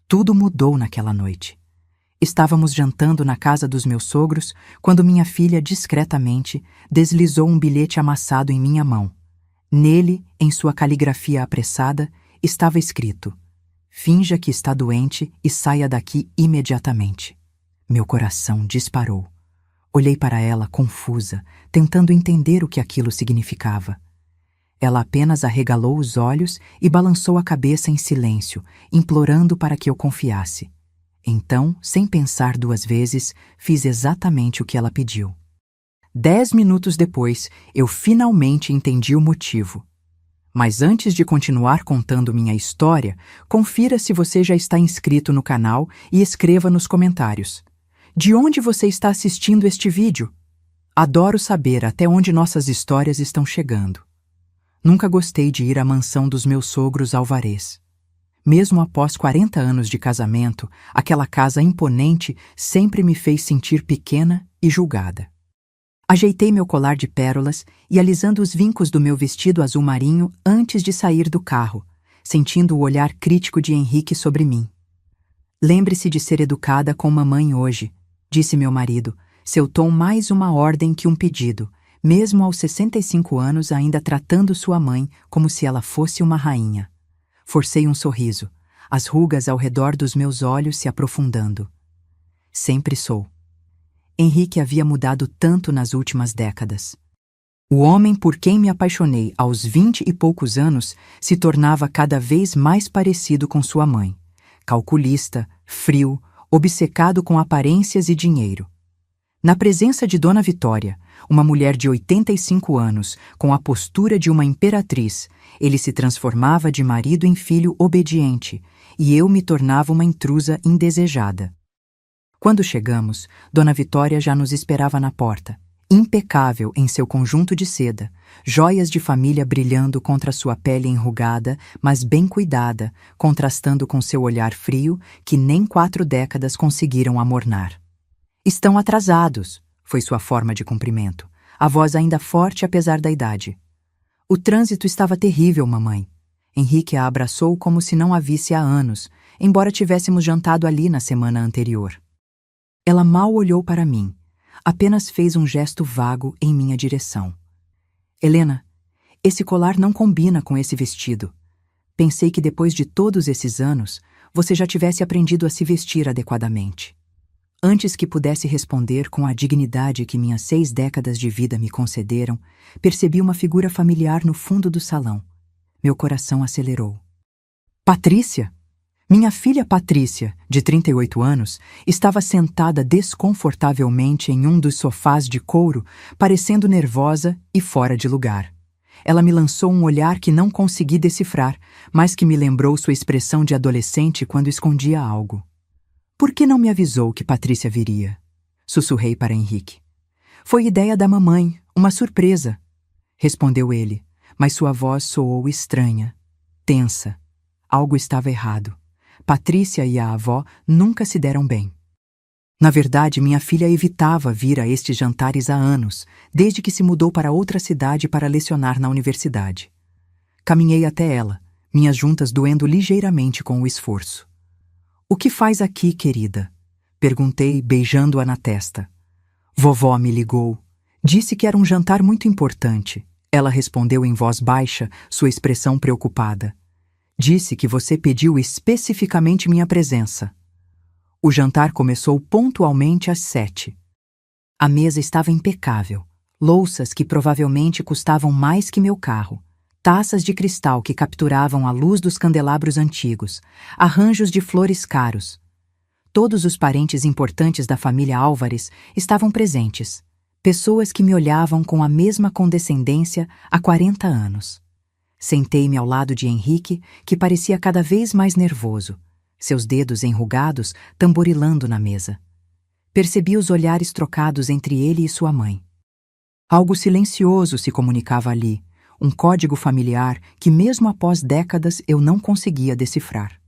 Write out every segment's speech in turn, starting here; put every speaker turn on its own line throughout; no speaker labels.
Tudo mudou naquela noite. Estávamos jantando na casa dos meus sogros quando minha filha, discretamente, deslizou um bilhete amassado em minha mão. Nele, em sua caligrafia apressada, estava escrito: "Finja que está doente e saia daqui imediatamente." Meu coração disparou. Olhei para ela confusa, tentando entender o que aquilo significava. Ela apenas arregalou os olhos e balançou a cabeça em silêncio, implorando para que eu confiasse. Então, sem pensar duas vezes, fiz exatamente o que ela pediu. 10 minutos depois, eu finalmente entendi o motivo. Mas antes de continuar contando minha história, confira se você já está inscrito no canal e escreva nos comentários: de onde você está assistindo este vídeo? Adoro saber até onde nossas histórias estão chegando. Nunca gostei de ir à mansão dos meus sogros Alvarez. Mesmo após 40 anos de casamento, aquela casa imponente sempre me fez sentir pequena e julgada. Ajeitei meu colar de pérolas e alisando os vincos do meu vestido azul marinho antes de sair do carro, sentindo o olhar crítico de Henrique sobre mim. "Lembre-se de ser educada com mamãe hoje", disse meu marido, seu tom mais uma ordem que um pedido, mesmo aos 65 anos ainda tratando sua mãe como se ela fosse uma rainha. Forcei um sorriso, as rugas ao redor dos meus olhos se aprofundando. Sempre sou. Henrique havia mudado tanto nas últimas décadas. O homem por quem me apaixonei aos 20 e poucos anos se tornava cada vez mais parecido com sua mãe, calculista, frio, obcecado com aparências e dinheiro. Na presença de Dona Vitória, uma mulher de 85 anos, com a postura de uma imperatriz, ele se transformava de marido em filho obediente, e eu me tornava uma intrusa indesejada. Quando chegamos, Dona Vitória já nos esperava na porta, impecável em seu conjunto de seda, joias de família brilhando contra sua pele enrugada, mas bem cuidada, contrastando com seu olhar frio que nem 4 décadas conseguiram amornar. "Estão atrasados", foi sua forma de cumprimento, a voz ainda forte apesar da idade. "O trânsito estava terrível, mamãe." Henrique a abraçou como se não a visse há anos, embora tivéssemos jantado ali na semana anterior. Ela mal olhou para mim, apenas fez um gesto vago em minha direção. "Helena, esse colar não combina com esse vestido. Pensei que depois de todos esses anos, você já tivesse aprendido a se vestir adequadamente." Antes que pudesse responder com a dignidade que minhas 6 décadas de vida me concederam, percebi uma figura familiar no fundo do salão. Meu coração acelerou. Patrícia! Minha filha Patrícia, de 38 anos, estava sentada desconfortavelmente em um dos sofás de couro, parecendo nervosa e fora de lugar. Ela me lançou um olhar que não consegui decifrar, mas que me lembrou sua expressão de adolescente quando escondia algo. "Por que não me avisou que Patrícia viria?" Sussurrei para Henrique. "Foi ideia da mamãe, uma surpresa", respondeu ele, mas sua voz soou estranha, tensa. Algo estava errado. Patrícia e a avó nunca se deram bem. Na verdade, minha filha evitava vir a estes jantares há anos, desde que se mudou para outra cidade para lecionar na universidade. Caminhei até ela, minhas juntas doendo ligeiramente com o esforço. "O que faz aqui, querida?" perguntei, beijando-a na testa. "Vovó me ligou. Disse que era um jantar muito importante." Ela respondeu em voz baixa, sua expressão preocupada. "Disse que você pediu especificamente minha presença." O jantar começou pontualmente às 7. A mesa estava impecável. Louças que provavelmente custavam mais que meu carro. Taças de cristal que capturavam a luz dos candelabros antigos. Arranjos de flores caros. Todos os parentes importantes da família Álvares estavam presentes. Pessoas que me olhavam com a mesma condescendência há 40 anos. Sentei-me ao lado de Henrique, que parecia cada vez mais nervoso, seus dedos enrugados tamborilando na mesa. Percebi os olhares trocados entre ele e sua mãe. Algo silencioso se comunicava ali, um código familiar que mesmo após décadas eu não conseguia decifrar.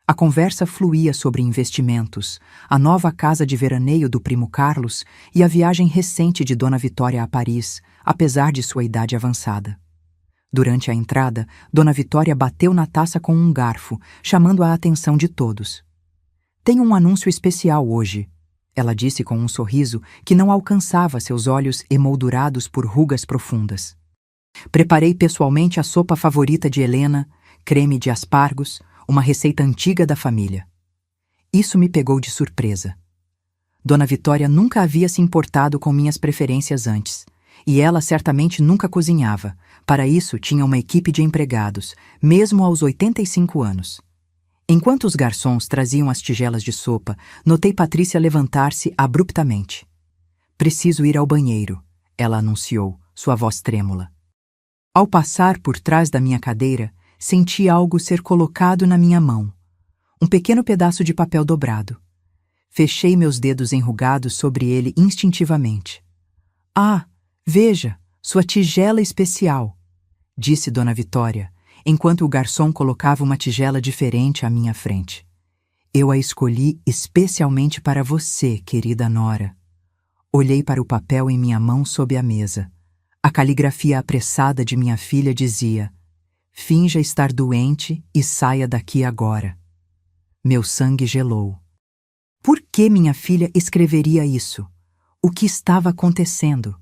A conversa fluía sobre investimentos, a nova casa de veraneio do primo Carlos e a viagem recente de Dona Vitória a Paris, apesar de sua idade avançada. Durante a entrada, Dona Vitória bateu na taça com um garfo, chamando a atenção de todos. Tenho um anúncio especial hoje, ela disse com um sorriso que não alcançava seus olhos emoldurados por rugas profundas. Preparei pessoalmente a sopa favorita de Helena, creme de aspargos, uma receita antiga da família. Isso me pegou de surpresa. Dona Vitória nunca havia se importado com minhas preferências antes, e ela certamente nunca cozinhava. Para isso, tinha uma equipe de empregados, mesmo aos 85 anos. Enquanto os garçons traziam as tigelas de sopa, notei Patrícia levantar-se abruptamente. Preciso ir ao banheiro, ela anunciou, sua voz trêmula. Ao passar por trás da minha cadeira, senti algo ser colocado na minha mão. Um pequeno pedaço de papel dobrado. Fechei meus dedos enrugados sobre ele instintivamente. Ah, veja, sua tigela especial, disse Dona Vitória, enquanto o garçom colocava uma tigela diferente à minha frente. Eu a escolhi especialmente para você, querida Nora. Olhei para o papel em minha mão sob a mesa. A caligrafia apressada de minha filha dizia: finja estar doente e saia daqui agora. Meu sangue gelou. Por que minha filha escreveria isso? O que estava acontecendo?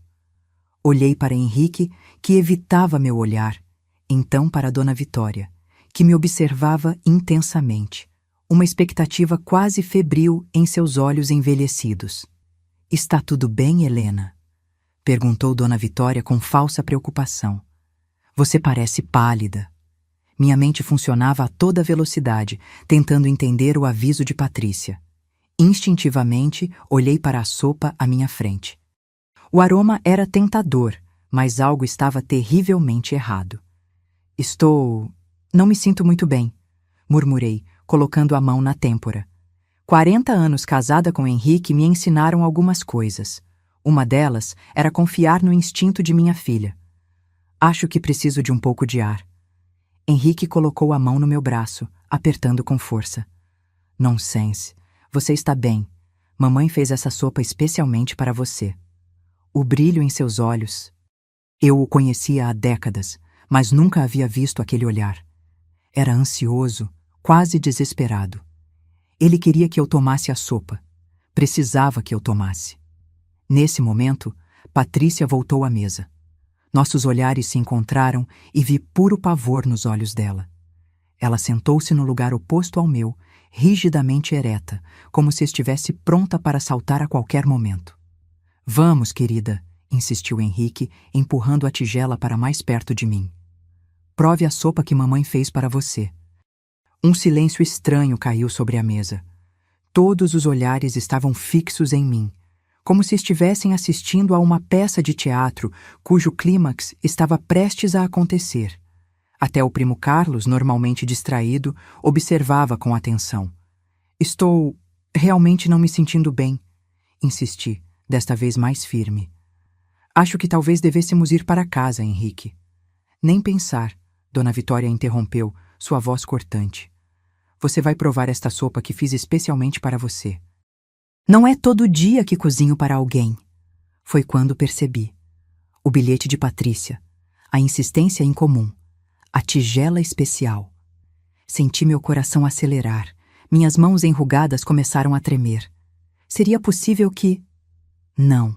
Olhei para Henrique, que evitava meu olhar, então para Dona Vitória, que me observava intensamente, uma expectativa quase febril em seus olhos envelhecidos. Está tudo bem, Helena? Perguntou Dona Vitória com falsa preocupação. Você parece pálida. Minha mente funcionava a toda velocidade, tentando entender o aviso de Patrícia. Instintivamente, olhei para a sopa à minha frente. O aroma era tentador, mas algo estava terrivelmente errado. Não me sinto muito bem, murmurei, colocando a mão na têmpora. 40 anos casada com Henrique me ensinaram algumas coisas. Uma delas era confiar no instinto de minha filha. Acho que preciso de um pouco de ar. Henrique colocou a mão no meu braço, apertando com força. Nonsense. Você está bem. Mamãe fez essa sopa especialmente para você. O brilho em seus olhos. Eu o conhecia há décadas, mas nunca havia visto aquele olhar. Era ansioso, quase desesperado. Ele queria que eu tomasse a sopa. Precisava que eu tomasse. Nesse momento, Patrícia voltou à mesa. Nossos olhares se encontraram e vi puro pavor nos olhos dela. Ela sentou-se no lugar oposto ao meu, rigidamente ereta, como se estivesse pronta para saltar a qualquer momento. Vamos, querida, insistiu Henrique, empurrando a tigela para mais perto de mim. Prove a sopa que mamãe fez para você. Um silêncio estranho caiu sobre a mesa. Todos os olhares estavam fixos em mim, como se estivessem assistindo a uma peça de teatro cujo clímax estava prestes a acontecer. Até o primo Carlos, normalmente distraído, observava com atenção. Estou realmente não me sentindo bem, insisti, desta vez mais firme. Acho que talvez devêssemos ir para casa, Henrique. Nem pensar, Dona Vitória interrompeu, sua voz cortante. Você vai provar esta sopa que fiz especialmente para você. Não é todo dia que cozinho para alguém. Foi quando percebi. O bilhete de Patrícia, a insistência incomum, a tigela especial. Senti meu coração acelerar. Minhas mãos enrugadas começaram a tremer. Seria possível que... Não,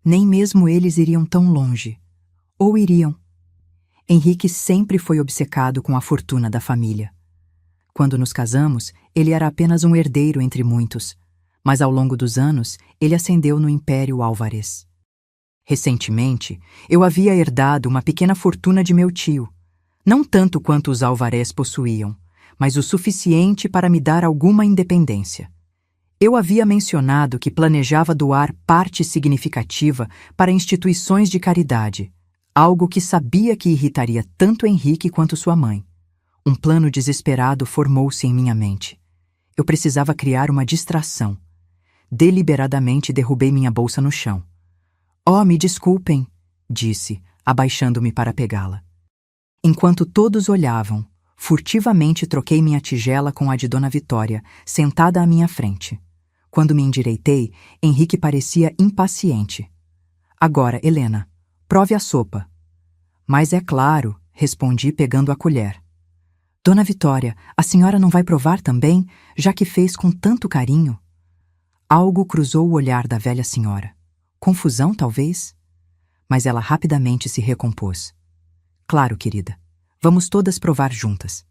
nem mesmo eles iriam tão longe. Ou iriam. Henrique sempre foi obcecado com a fortuna da família. Quando nos casamos, ele era apenas um herdeiro entre muitos, mas ao longo dos anos, ele ascendeu no Império Álvarez. Recentemente, eu havia herdado uma pequena fortuna de meu tio, não tanto quanto os Álvarez possuíam, mas o suficiente para me dar alguma independência. Eu havia mencionado que planejava doar parte significativa para instituições de caridade, algo que sabia que irritaria tanto Henrique quanto sua mãe. Um plano desesperado formou-se em minha mente. Eu precisava criar uma distração. Deliberadamente derrubei minha bolsa no chão. Oh, me desculpem, disse, abaixando-me para pegá-la. Enquanto todos olhavam, furtivamente troquei minha tigela com a de Dona Vitória, sentada à minha frente. Quando me endireitei, Henrique parecia impaciente. Agora, Helena, prove a sopa. Mas é claro, respondi pegando a colher. Dona Vitória, a senhora não vai provar também, já que fez com tanto carinho? Algo cruzou o olhar da velha senhora. Confusão, talvez? Mas ela rapidamente se recompôs. Claro, querida. Vamos todas provar juntas.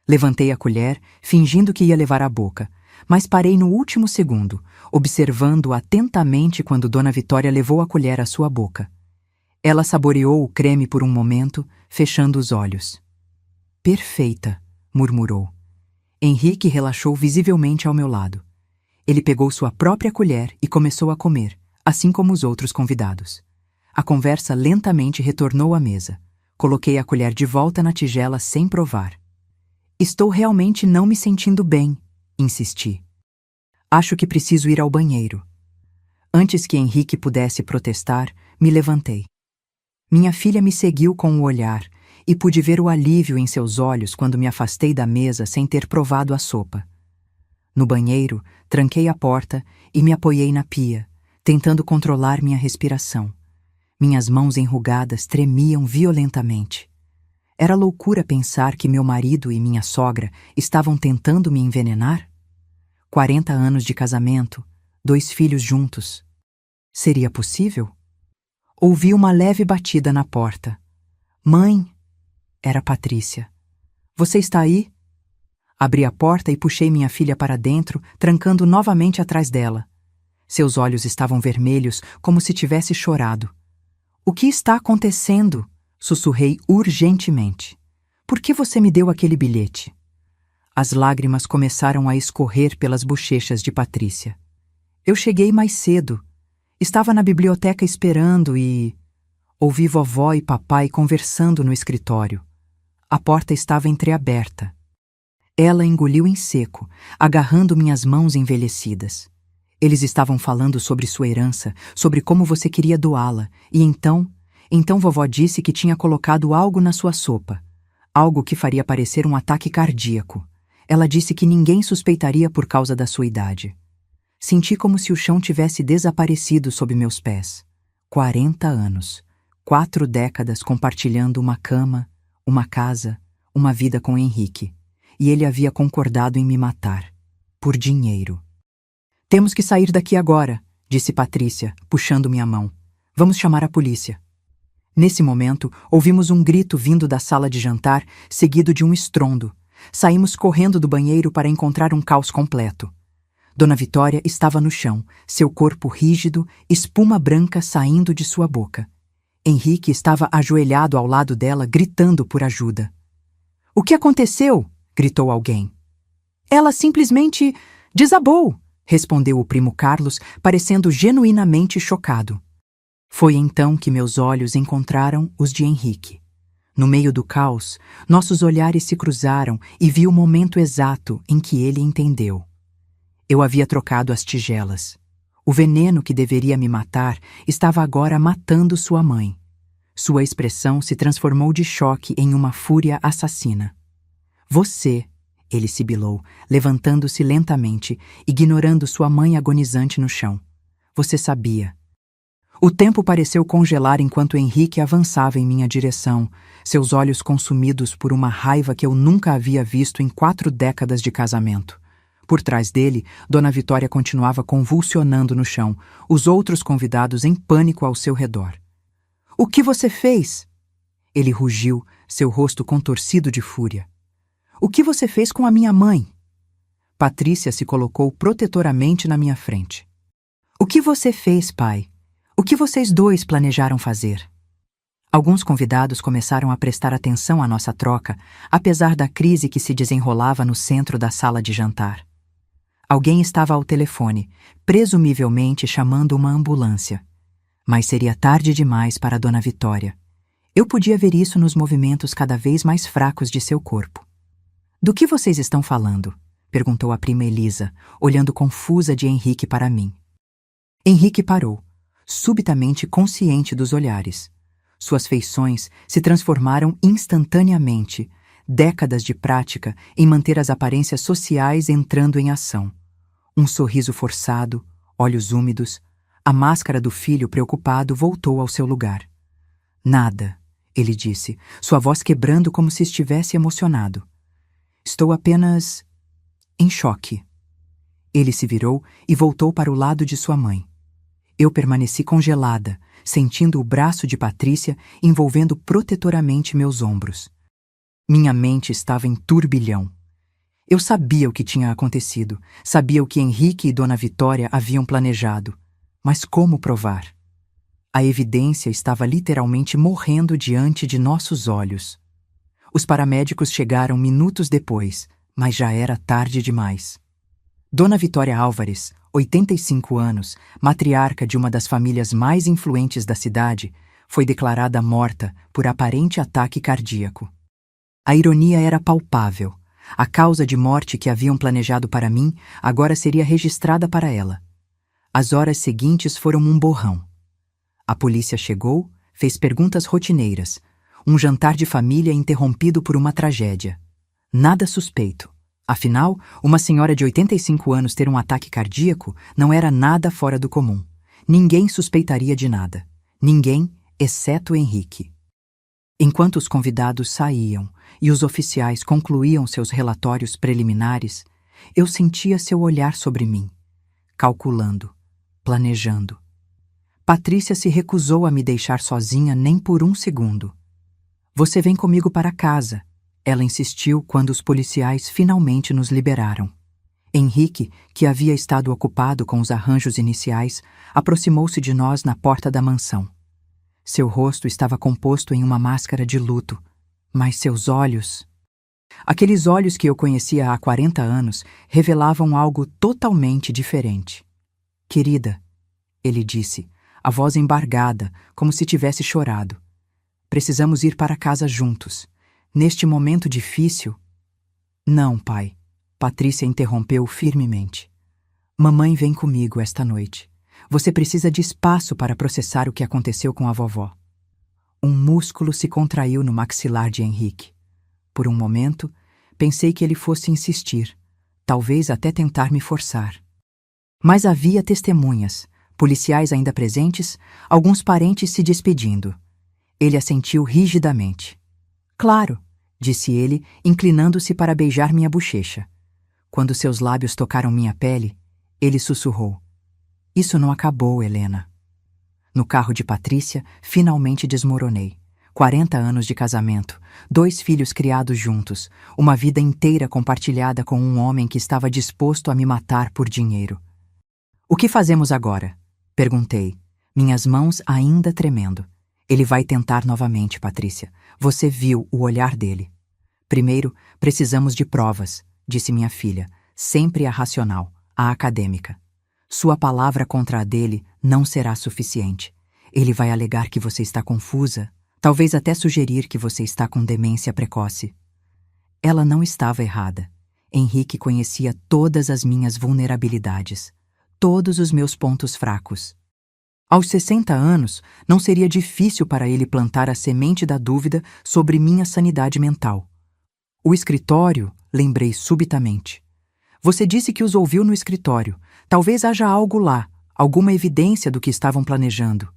Levantei a colher, fingindo que ia levar à boca, mas parei no último segundo, observando atentamente quando Dona Vitória levou a colher à sua boca. Ela saboreou o creme por um momento, fechando os olhos. Perfeita, murmurou. Henrique relaxou visivelmente ao meu lado. Ele pegou sua própria colher e começou a comer, assim como os outros convidados. A conversa lentamente retornou à mesa. Coloquei a colher de volta na tigela sem provar. Estou realmente não me sentindo bem, insisti. Acho que preciso ir ao banheiro. Antes que Henrique pudesse protestar, me levantei. Minha filha me seguiu com o olhar e pude ver o alívio em seus olhos quando me afastei da mesa sem ter provado a sopa. No banheiro, tranquei a porta e me apoiei na pia, tentando controlar minha respiração. Minhas mãos enrugadas tremiam violentamente. Era loucura pensar que meu marido e minha sogra estavam tentando me envenenar? 40 anos de casamento, 2 filhos juntos. Seria possível? Ouvi uma leve batida na porta. Mãe! Era Patrícia. Você está aí? Abri a porta e puxei minha filha para dentro, trancando novamente atrás dela. Seus olhos estavam vermelhos, como se tivesse chorado. O que está acontecendo? Sussurrei urgentemente. Por que você me deu aquele bilhete? As lágrimas começaram a escorrer pelas bochechas de Patrícia. Eu cheguei mais cedo. Estava na biblioteca esperando e... ouvi vovó e papai conversando no escritório. A porta estava entreaberta. Ela engoliu em seco, agarrando minhas mãos envelhecidas. Eles estavam falando sobre sua herança, sobre como você queria doá-la, e então vovó disse que tinha colocado algo na sua sopa, algo que faria parecer um ataque cardíaco. Ela disse que ninguém suspeitaria por causa da sua idade. Senti como se o chão tivesse desaparecido sob meus pés. 40 anos, 4 décadas compartilhando uma cama, uma casa, uma vida com Henrique. E ele havia concordado em me matar. Por dinheiro. Temos que sair daqui agora, disse Patrícia, puxando minha mão. Vamos chamar a polícia. Nesse momento, ouvimos um grito vindo da sala de jantar, seguido de um estrondo. Saímos correndo do banheiro para encontrar um caos completo. Dona Vitória estava no chão, seu corpo rígido, espuma branca saindo de sua boca. Henrique estava ajoelhado ao lado dela, gritando por ajuda. O que aconteceu? Gritou alguém. Ela simplesmente desabou, respondeu o primo Carlos, parecendo genuinamente chocado. Foi então que meus olhos encontraram os de Henrique. No meio do caos, nossos olhares se cruzaram e vi o momento exato em que ele entendeu. Eu havia trocado as tigelas. O veneno que deveria me matar estava agora matando sua mãe. Sua expressão se transformou de choque em uma fúria assassina. Você, ele sibilou, levantando-se lentamente, ignorando sua mãe agonizante no chão. Você sabia. O tempo pareceu congelar enquanto Henrique avançava em minha direção, seus olhos consumidos por uma raiva que eu nunca havia visto em 4 décadas de casamento. Por trás dele, Dona Vitória continuava convulsionando no chão, os outros convidados em pânico ao seu redor. O que você fez? Ele rugiu, seu rosto contorcido de fúria. O que você fez com a minha mãe? Patrícia se colocou protetoramente na minha frente. O que você fez, pai? O que vocês dois planejaram fazer? Alguns convidados começaram a prestar atenção à nossa troca, apesar da crise que se desenrolava no centro da sala de jantar. Alguém estava ao telefone, presumivelmente chamando uma ambulância. Mas seria tarde demais para Dona Vitória. Eu podia ver isso nos movimentos cada vez mais fracos de seu corpo. Do que vocês estão falando? Perguntou a prima Elisa, olhando confusa de Henrique para mim. Henrique parou, subitamente consciente dos olhares. Suas feições se transformaram instantaneamente, décadas de prática em manter as aparências sociais entrando em ação. Um sorriso forçado, olhos úmidos, a máscara do filho preocupado voltou ao seu lugar. Nada, ele disse, sua voz quebrando como se estivesse emocionado. Estou apenas em choque. Ele se virou e voltou para o lado de sua mãe. Eu permaneci congelada, sentindo o braço de Patrícia envolvendo protetoramente meus ombros. Minha mente estava em turbilhão. Eu sabia o que tinha acontecido, sabia o que Henrique e Dona Vitória haviam planejado. Mas como provar? A evidência estava literalmente morrendo diante de nossos olhos. Os paramédicos chegaram minutos depois, mas já era tarde demais. Dona Vitória Álvares, 85 anos, matriarca de uma das famílias mais influentes da cidade, foi declarada morta por aparente ataque cardíaco. A ironia era palpável. A causa de morte que haviam planejado para mim agora seria registrada para ela. As horas seguintes foram um borrão. A polícia chegou, fez perguntas rotineiras. Um jantar de família interrompido por uma tragédia. Nada suspeito. Afinal, uma senhora de 85 anos ter um ataque cardíaco não era nada fora do comum. Ninguém suspeitaria de nada. Ninguém, exceto Henrique. Enquanto os convidados saíam e os oficiais concluíam seus relatórios preliminares, eu sentia seu olhar sobre mim, calculando, planejando. Patrícia se recusou a me deixar sozinha nem por um segundo. Você vem comigo para casa, ela insistiu quando os policiais finalmente nos liberaram. Henrique, que havia estado ocupado com os arranjos iniciais, aproximou-se de nós na porta da mansão. Seu rosto estava composto em uma máscara de luto, mas seus olhos... Aqueles olhos que eu conhecia há 40 anos revelavam algo totalmente diferente. Querida, ele disse, a voz embargada, como se tivesse chorado. Precisamos ir para casa juntos. Neste momento difícil... Não, pai, Patrícia interrompeu firmemente. Mamãe vem comigo esta noite. Você precisa de espaço para processar o que aconteceu com a vovó. Um músculo se contraiu no maxilar de Henrique. Por um momento, pensei que ele fosse insistir, talvez até tentar me forçar. Mas havia testemunhas, policiais ainda presentes, alguns parentes se despedindo. Ele assentiu rigidamente. Claro, disse ele, inclinando-se para beijar minha bochecha. Quando seus lábios tocaram minha pele, ele sussurrou. Isso não acabou, Helena. No carro de Patrícia, finalmente desmoronei. 40 anos de casamento, 2 filhos criados juntos, uma vida inteira compartilhada com um homem que estava disposto a me matar por dinheiro. O que fazemos agora? Perguntei, minhas mãos ainda tremendo. Ele vai tentar novamente, Patrícia. Você viu o olhar dele. Primeiro, precisamos de provas, disse minha filha, sempre a racional, a acadêmica. Sua palavra contra a dele não será suficiente. Ele vai alegar que você está confusa, talvez até sugerir que você está com demência precoce. Ela não estava errada. Henrique conhecia todas as minhas vulnerabilidades, todos os meus pontos fracos. Aos 60 anos, não seria difícil para ele plantar a semente da dúvida sobre minha sanidade mental. O escritório, lembrei subitamente. Você disse que os ouviu no escritório. Talvez haja algo lá, alguma evidência do que estavam planejando.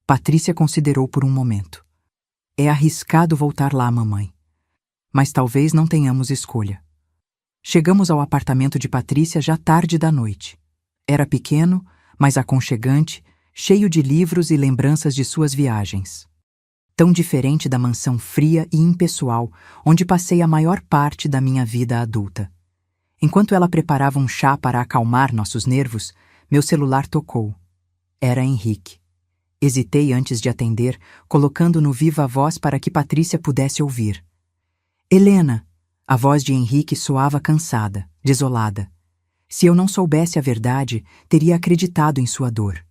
Patrícia considerou por um momento. É arriscado voltar lá, mamãe. Mas talvez não tenhamos escolha. Chegamos ao apartamento de Patrícia já tarde da noite. Era pequeno, mas aconchegante, cheio de livros e lembranças de suas viagens. Tão diferente da mansão fria e impessoal, onde passei a maior parte da minha vida adulta. Enquanto ela preparava um chá para acalmar nossos nervos, meu celular tocou. Era Henrique. Hesitei antes de atender, colocando no viva voz para que Patrícia pudesse ouvir. Helena! A voz de Henrique soava cansada, desolada. Se eu não soubesse a verdade, teria acreditado em sua dor.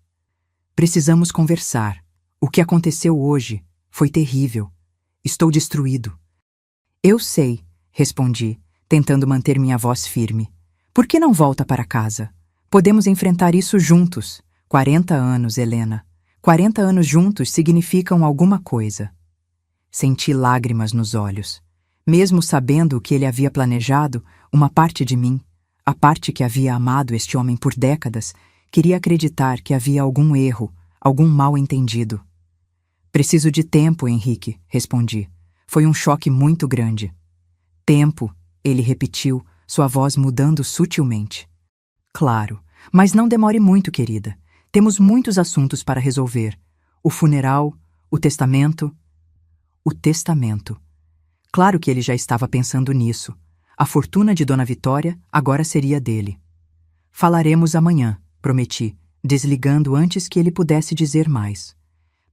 Precisamos conversar. O que aconteceu hoje foi terrível. Estou destruído. Eu sei, respondi, tentando manter minha voz firme. Por que não volta para casa? Podemos enfrentar isso juntos. 40 anos, Helena. 40 anos juntos significam alguma coisa. Senti lágrimas nos olhos. Mesmo sabendo o que ele havia planejado, uma parte de mim, a parte que havia amado este homem por décadas, queria acreditar que havia algum erro, algum mal-entendido. Preciso de tempo, Henrique, respondi. Foi um choque muito grande. Tempo, ele repetiu, sua voz mudando sutilmente. Claro, mas não demore muito, querida. Temos muitos assuntos para resolver. O funeral, o testamento. O testamento. Claro que ele já estava pensando nisso. A fortuna de Dona Vitória agora seria dele. Falaremos amanhã, prometi, desligando antes que ele pudesse dizer mais.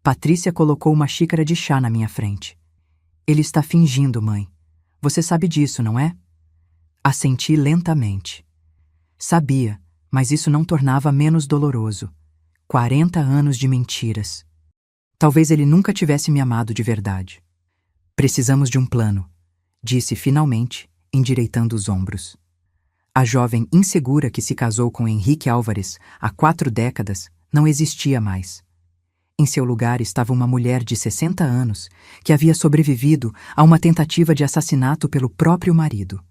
Patrícia colocou uma xícara de chá na minha frente. Ele está fingindo, mãe. Você sabe disso, não é? Assenti lentamente. Sabia, mas isso não tornava menos doloroso. 40 anos de mentiras. Talvez ele nunca tivesse me amado de verdade. Precisamos de um plano, disse finalmente, endireitando os ombros. A jovem insegura que se casou com Henrique Álvares há 4 décadas não existia mais. Em seu lugar estava uma mulher de 60 anos que havia sobrevivido a uma tentativa de assassinato pelo próprio marido.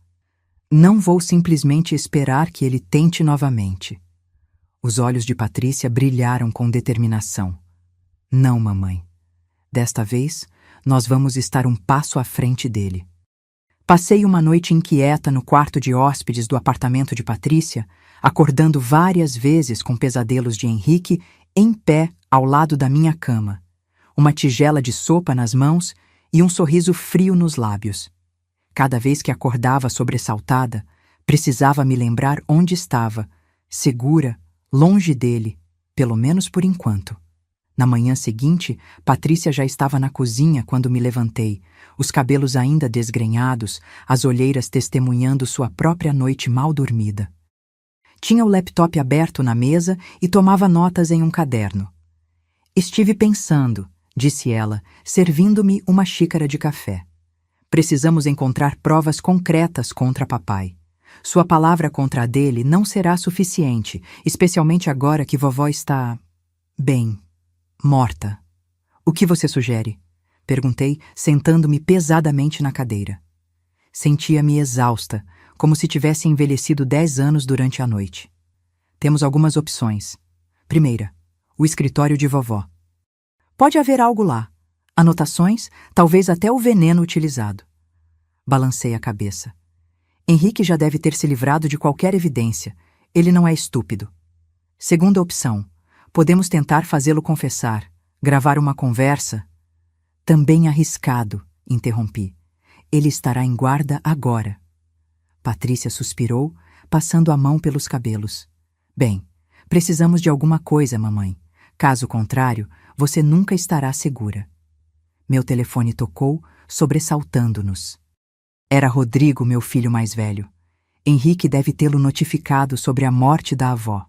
Não vou simplesmente esperar que ele tente novamente. Os olhos de Patrícia brilharam com determinação. Não, mamãe. Desta vez, nós vamos estar um passo à frente dele. Passei uma noite inquieta no quarto de hóspedes do apartamento de Patrícia, acordando várias vezes com pesadelos de Henrique em pé ao lado da minha cama, uma tigela de sopa nas mãos e um sorriso frio nos lábios. Cada vez que acordava sobressaltada, precisava me lembrar onde estava, segura, longe dele, pelo menos por enquanto. Na manhã seguinte, Patrícia já estava na cozinha quando me levantei, os cabelos ainda desgrenhados, as olheiras testemunhando sua própria noite mal dormida. Tinha o laptop aberto na mesa e tomava notas em um caderno. Estive pensando, disse ela, servindo-me uma xícara de café. Precisamos encontrar provas concretas contra papai. Sua palavra contra a dele não será suficiente, especialmente agora que vovó está... bem... morta. O que você sugere? Perguntei, sentando-me pesadamente na cadeira. Sentia-me exausta, como se tivesse envelhecido 10 anos durante a noite. Temos algumas opções. Primeira, o escritório de vovó. Pode haver algo lá. Anotações, talvez até o veneno utilizado. Balancei a cabeça. Henrique já deve ter se livrado de qualquer evidência. Ele não é estúpido. Segunda opção. Podemos tentar fazê-lo confessar, gravar uma conversa. Também arriscado, interrompi. Ele estará em guarda agora. Patrícia suspirou, passando a mão pelos cabelos. Bem, precisamos de alguma coisa, mamãe. Caso contrário, você nunca estará segura. Meu telefone tocou, sobressaltando-nos. Era Rodrigo, meu filho mais velho. Henrique deve tê-lo notificado sobre a morte da avó.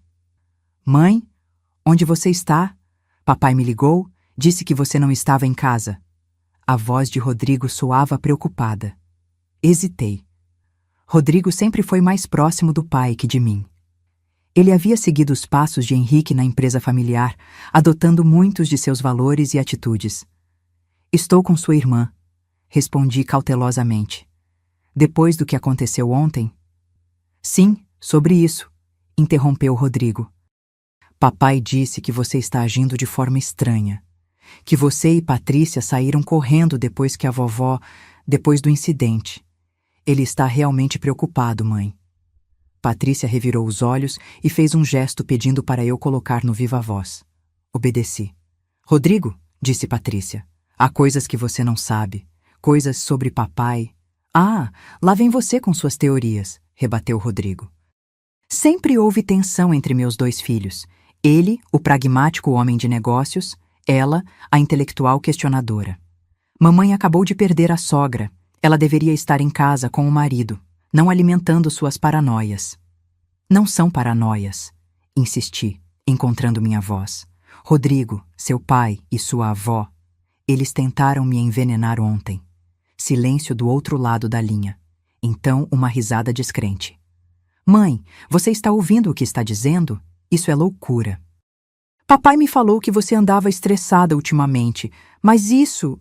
Mãe? Onde você está? Papai me ligou, disse que você não estava em casa. A voz de Rodrigo soava preocupada. Hesitei. Rodrigo sempre foi mais próximo do pai que de mim. Ele havia seguido os passos de Henrique na empresa familiar, adotando muitos de seus valores e atitudes. Estou com sua irmã, respondi cautelosamente. Depois do que aconteceu ontem? Sim, sobre isso, interrompeu Rodrigo. Papai disse que você está agindo de forma estranha. Que você e Patrícia saíram correndo depois que a vovó... depois do incidente. Ele está realmente preocupado, mãe. Patrícia revirou os olhos e fez um gesto pedindo para eu colocar no viva-voz. Obedeci. Rodrigo, disse Patrícia, há coisas que você não sabe. Coisas sobre papai. Ah, lá vem você com suas teorias, rebateu Rodrigo. Sempre houve tensão entre meus 2 filhos. Ele, o pragmático homem de negócios, ela, a intelectual questionadora. Mamãe acabou de perder a sogra. Ela deveria estar em casa com o marido, não alimentando suas paranoias. Não são paranoias, insisti, encontrando minha voz. Rodrigo, seu pai e sua avó, eles tentaram me envenenar ontem. Silêncio do outro lado da linha. Então, uma risada descrente. Mãe, você está ouvindo o que está dizendo? Isso é loucura. Papai me falou que você andava estressada ultimamente, mas isso...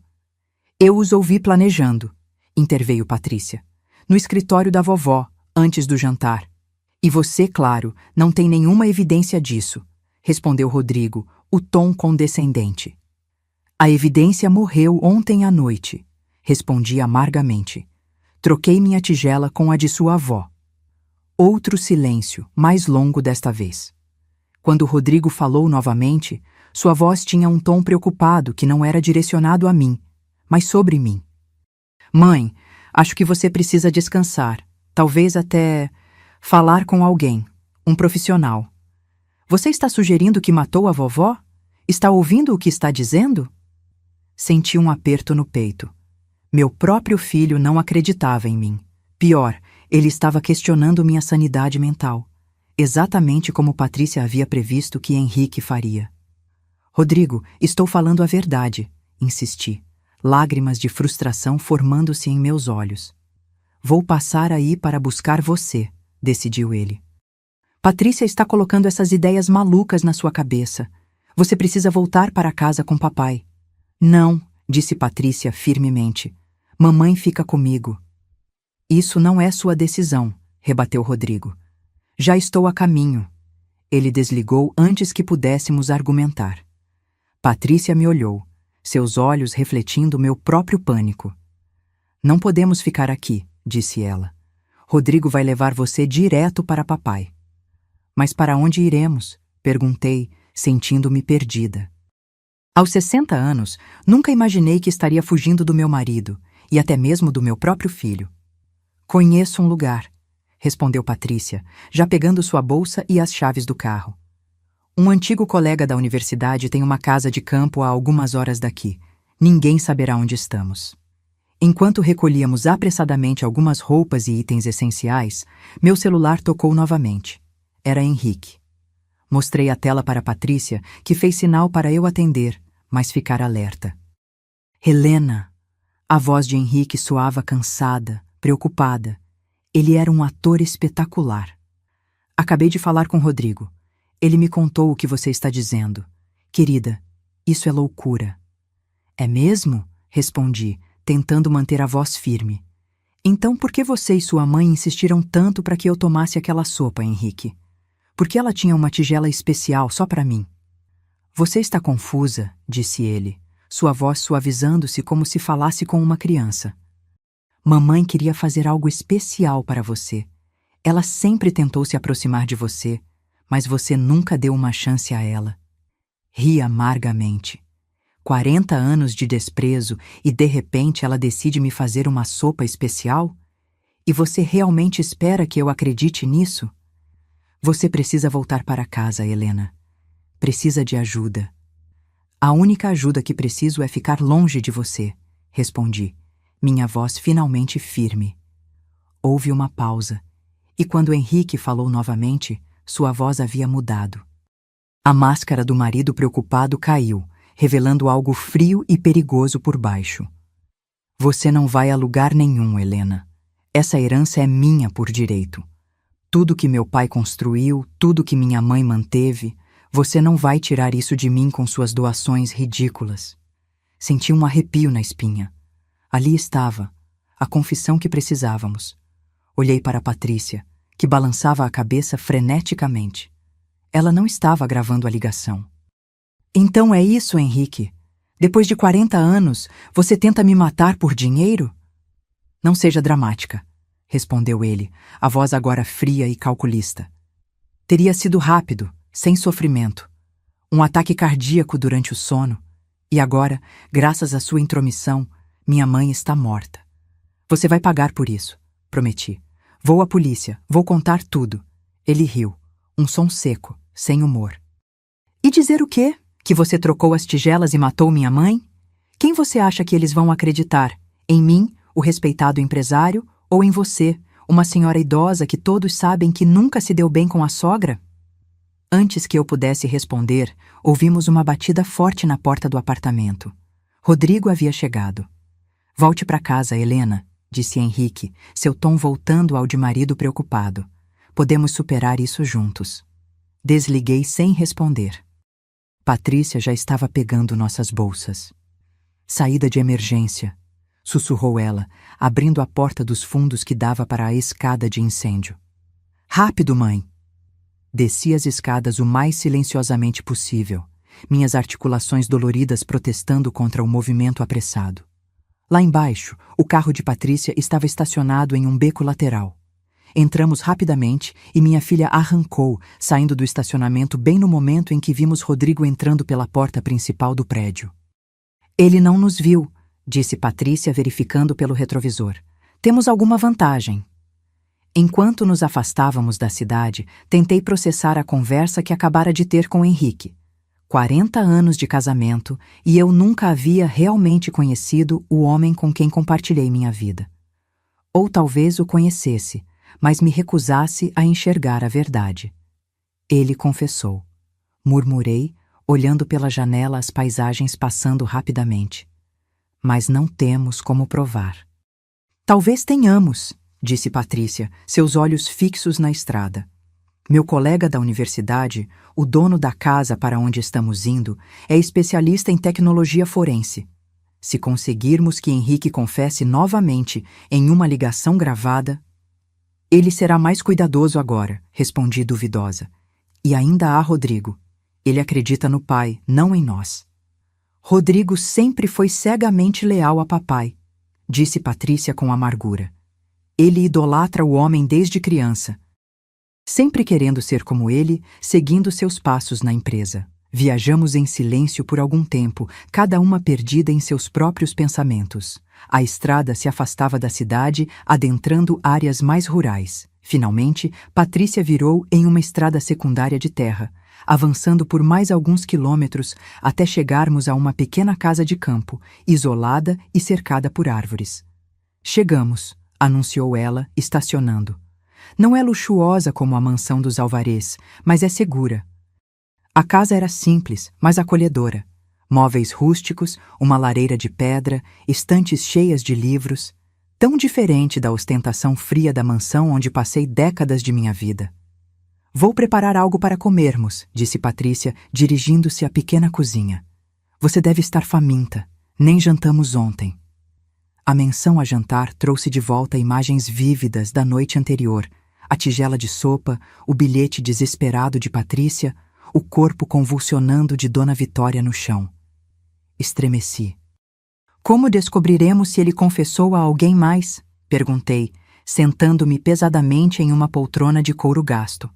Eu os ouvi planejando, interveio Patrícia. No escritório da vovó, antes do jantar. E você, claro, não tem nenhuma evidência disso, respondeu Rodrigo, o tom condescendente. A evidência morreu ontem à noite, respondi amargamente. Troquei minha tigela com a de sua avó. Outro silêncio, mais longo desta vez. Quando Rodrigo falou novamente, sua voz tinha um tom preocupado que não era direcionado a mim, mas sobre mim. Mãe, acho que você precisa descansar, talvez até falar com alguém, um profissional. Você está sugerindo que matou a vovó? Está ouvindo o que está dizendo? Senti um aperto no peito. Meu próprio filho não acreditava em mim. Pior, ele estava questionando minha sanidade mental, exatamente como Patrícia havia previsto que Henrique faria. Rodrigo, estou falando a verdade, insisti, lágrimas de frustração formando-se em meus olhos. Vou passar aí para buscar você, decidiu ele. Patrícia está colocando essas ideias malucas na sua cabeça. Você precisa voltar para casa com papai. Não, disse Patrícia firmemente. Mamãe fica comigo. Isso não é sua decisão, rebateu Rodrigo. Já estou a caminho. Ele desligou antes que pudéssemos argumentar. Patrícia me olhou, seus olhos refletindo meu próprio pânico. Não podemos ficar aqui, disse ela. Rodrigo vai levar você direto para papai. Mas para onde iremos? Perguntei, sentindo-me perdida. Aos 60 anos, nunca imaginei que estaria fugindo do meu marido e até mesmo do meu próprio filho. Conheço um lugar, respondeu Patrícia, já pegando sua bolsa e as chaves do carro. Um antigo colega da universidade tem uma casa de campo a algumas horas daqui. Ninguém saberá onde estamos. Enquanto recolhíamos apressadamente algumas roupas e itens essenciais, meu celular tocou novamente. Era Henrique. Mostrei a tela para Patrícia, que fez sinal para eu atender, mas ficar alerta. Helena! A voz de Henrique soava cansada, preocupada. Ele era um ator espetacular. Acabei de falar com Rodrigo. Ele me contou o que você está dizendo. Querida, isso é loucura. É mesmo? Respondi, tentando manter a voz firme. Então por que você e sua mãe insistiram tanto para que eu tomasse aquela sopa, Henrique? Porque ela tinha uma tigela especial só para mim. Você está confusa, disse ele, sua voz suavizando-se como se falasse com uma criança. Mamãe queria fazer algo especial para você. Ela sempre tentou se aproximar de você, mas você nunca deu uma chance a ela. Ri amargamente. 40 anos de desprezo e de repente ela decide me fazer uma sopa especial? E você realmente espera que eu acredite nisso? Você precisa voltar para casa, Helena. Precisa de ajuda. A única ajuda que preciso é ficar longe de você, respondi, minha voz finalmente firme. Houve uma pausa, e quando Henrique falou novamente, sua voz havia mudado. A máscara do marido preocupado caiu, revelando algo frio e perigoso por baixo. Você não vai a lugar nenhum, Helena. Essa herança é minha por direito. Tudo que meu pai construiu, tudo que minha mãe manteve, você não vai tirar isso de mim com suas doações ridículas. Senti um arrepio na espinha. Ali estava, a confissão que precisávamos. Olhei para Patrícia, que balançava a cabeça freneticamente. Ela não estava gravando a ligação. Então é isso, Henrique? Depois de 40 anos, você tenta me matar por dinheiro? Não seja dramática, respondeu ele, a voz agora fria e calculista. Teria sido rápido, sem sofrimento. Um ataque cardíaco durante o sono. E agora, graças à sua intromissão, minha mãe está morta. Você vai pagar por isso, prometi. Vou à polícia, vou contar tudo. Ele riu, um som seco, sem humor. E dizer o quê? Que você trocou as tigelas e matou minha mãe? Quem você acha que eles vão acreditar? Em mim, o respeitado empresário, ou em você, uma senhora idosa que todos sabem que nunca se deu bem com a sogra? Antes que eu pudesse responder, ouvimos uma batida forte na porta do apartamento. Rodrigo havia chegado. Volte para casa, Helena, disse Henrique, seu tom voltando ao de marido preocupado. Podemos superar isso juntos. Desliguei sem responder. Patrícia já estava pegando nossas bolsas. Saída de emergência, sussurrou ela, abrindo a porta dos fundos que dava para a escada de incêndio. Rápido, mãe! Desci as escadas o mais silenciosamente possível, minhas articulações doloridas protestando contra o movimento apressado. Lá embaixo, o carro de Patrícia estava estacionado em um beco lateral. Entramos rapidamente e minha filha arrancou, saindo do estacionamento bem no momento em que vimos Rodrigo entrando pela porta principal do prédio. Ele não nos viu, disse Patrícia verificando pelo retrovisor. Temos alguma vantagem. Enquanto nos afastávamos da cidade, tentei processar a conversa que acabara de ter com Henrique. 40 anos de casamento e eu nunca havia realmente conhecido o homem com quem compartilhei minha vida. Ou talvez o conhecesse, mas me recusasse a enxergar a verdade. Ele confessou. Murmurei, olhando pela janela as paisagens passando rapidamente. Mas não temos como provar. Talvez tenhamos, disse Patrícia, seus olhos fixos na estrada. Meu colega da universidade, o dono da casa para onde estamos indo, é especialista em tecnologia forense. Se conseguirmos que Henrique confesse novamente em uma ligação gravada... Ele será mais cuidadoso agora, respondi duvidosa. E ainda há Rodrigo. Ele acredita no pai, não em nós. Rodrigo sempre foi cegamente leal a papai, disse Patrícia com amargura. Ele idolatra o homem desde criança. Sempre querendo ser como ele, seguindo seus passos na empresa. Viajamos em silêncio por algum tempo, cada uma perdida em seus próprios pensamentos. A estrada se afastava da cidade, adentrando áreas mais rurais. Finalmente, Patrícia virou em uma estrada secundária de terra, avançando por mais alguns quilômetros até chegarmos a uma pequena casa de campo, isolada e cercada por árvores. Chegamos, anunciou ela, estacionando. Não é luxuosa como a mansão dos Alvarez, mas é segura. A casa era simples, mas acolhedora. Móveis rústicos, uma lareira de pedra, estantes cheias de livros, tão diferente da ostentação fria da mansão onde passei décadas de minha vida. Vou preparar algo para comermos, disse Patrícia, dirigindo-se à pequena cozinha. Você deve estar faminta. Nem jantamos ontem. A menção a jantar trouxe de volta imagens vívidas da noite anterior, a tigela de sopa, o bilhete desesperado de Patrícia, o corpo convulsionando de Dona Vitória no chão. Estremeci. Como descobriremos se ele confessou a alguém mais? Perguntei, sentando-me pesadamente em uma poltrona de couro gasto.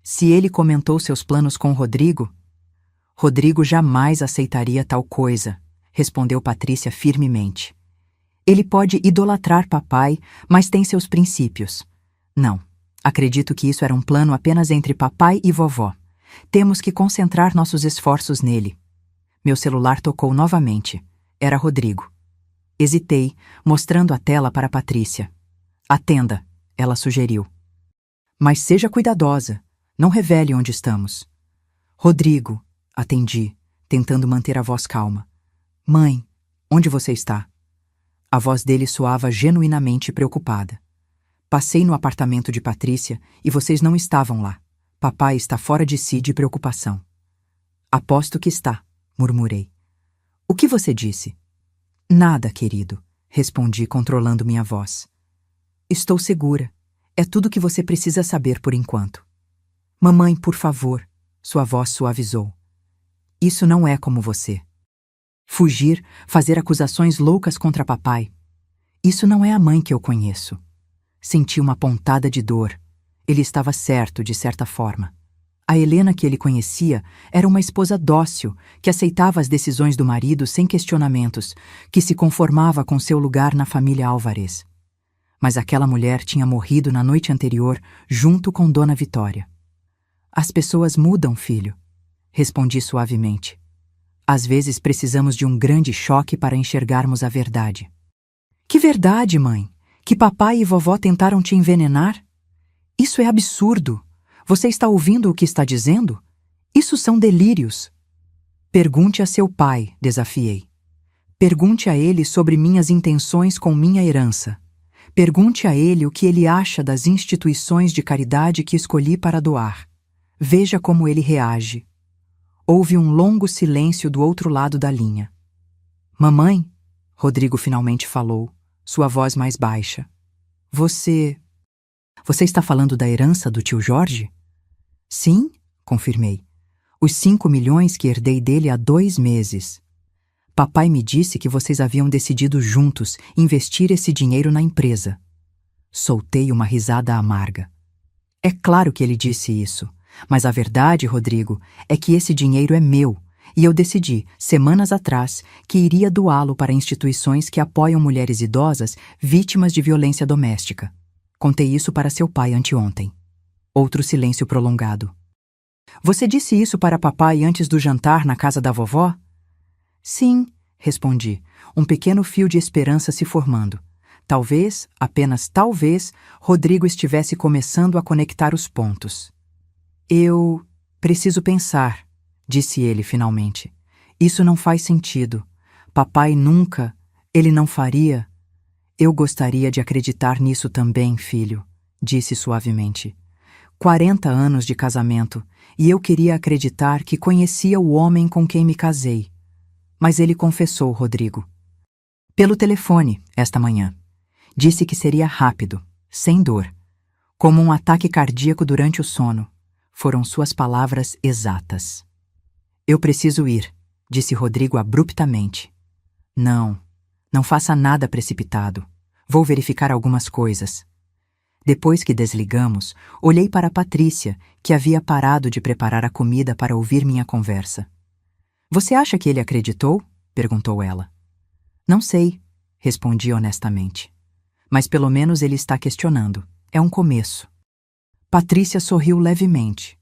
Se ele comentou seus planos com Rodrigo? Rodrigo jamais aceitaria tal coisa, respondeu Patrícia firmemente. Ele pode idolatrar papai, mas tem seus princípios. Não, acredito que isso era um plano apenas entre papai e vovó. Temos que concentrar nossos esforços nele. Meu celular tocou novamente. Era Rodrigo. Hesitei, mostrando a tela para Patrícia. Atenda, ela sugeriu. Mas seja cuidadosa. Não revele onde estamos. Rodrigo, atendi, tentando manter a voz calma. Mãe, onde você está? A voz dele soava genuinamente preocupada. Passei no apartamento de Patrícia e vocês não estavam lá. Papai está fora de si de preocupação. Aposto que está, murmurei. O que você disse? Nada, querido, respondi controlando minha voz. Estou segura. É tudo que você precisa saber por enquanto. Mamãe, por favor, sua voz suavizou. Isso não é como você. Fugir, fazer acusações loucas contra papai. Isso não é a mãe que eu conheço. Senti uma pontada de dor. Ele estava certo, de certa forma. A Helena que ele conhecia era uma esposa dócil, que aceitava as decisões do marido sem questionamentos, que se conformava com seu lugar na família Álvarez. Mas aquela mulher tinha morrido na noite anterior, junto com Dona Vitória. As pessoas mudam, filho, respondi suavemente. Às vezes precisamos de um grande choque para enxergarmos a verdade. Que verdade, mãe? Que papai e vovó tentaram te envenenar? Isso é absurdo. Você está ouvindo o que está dizendo? Isso são delírios. Pergunte a seu pai, desafiei. Pergunte a ele sobre minhas intenções com minha herança. Pergunte a ele o que ele acha das instituições de caridade que escolhi para doar. Veja como ele reage. Houve um longo silêncio do outro lado da linha. Mamãe, Rodrigo finalmente falou, sua voz mais baixa. Você está falando da herança do tio Jorge? Sim, confirmei. Os 5 milhões que herdei dele há 2 meses. Papai me disse que vocês haviam decidido juntos investir esse dinheiro na empresa. Soltei uma risada amarga. É claro que ele disse isso, mas a verdade, Rodrigo, é que esse dinheiro é meu, e eu decidi, semanas atrás, que iria doá-lo para instituições que apoiam mulheres idosas vítimas de violência doméstica. Contei isso para seu pai anteontem. Outro silêncio prolongado. Você disse isso para papai antes do jantar na casa da vovó? Sim, respondi, um pequeno fio de esperança se formando. Talvez, apenas talvez, Rodrigo estivesse começando a conectar os pontos. Eu preciso pensar, disse ele finalmente. Isso não faz sentido. Papai nunca, ele não faria. Eu gostaria de acreditar nisso também, filho, disse suavemente. 40 anos de casamento, e eu queria acreditar que conhecia o homem com quem me casei. Mas ele confessou, Rodrigo. Pelo telefone, esta manhã. Disse que seria rápido, sem dor. Como um ataque cardíaco durante o sono. Foram suas palavras exatas. Eu preciso ir, disse Rodrigo abruptamente. Não faça nada precipitado. Vou verificar algumas coisas. Depois que desligamos, olhei para Patrícia, que havia parado de preparar a comida para ouvir minha conversa. Você acha que ele acreditou? Perguntou ela. Não sei, respondi honestamente. Mas pelo menos ele está questionando. É um começo. Patrícia sorriu levemente.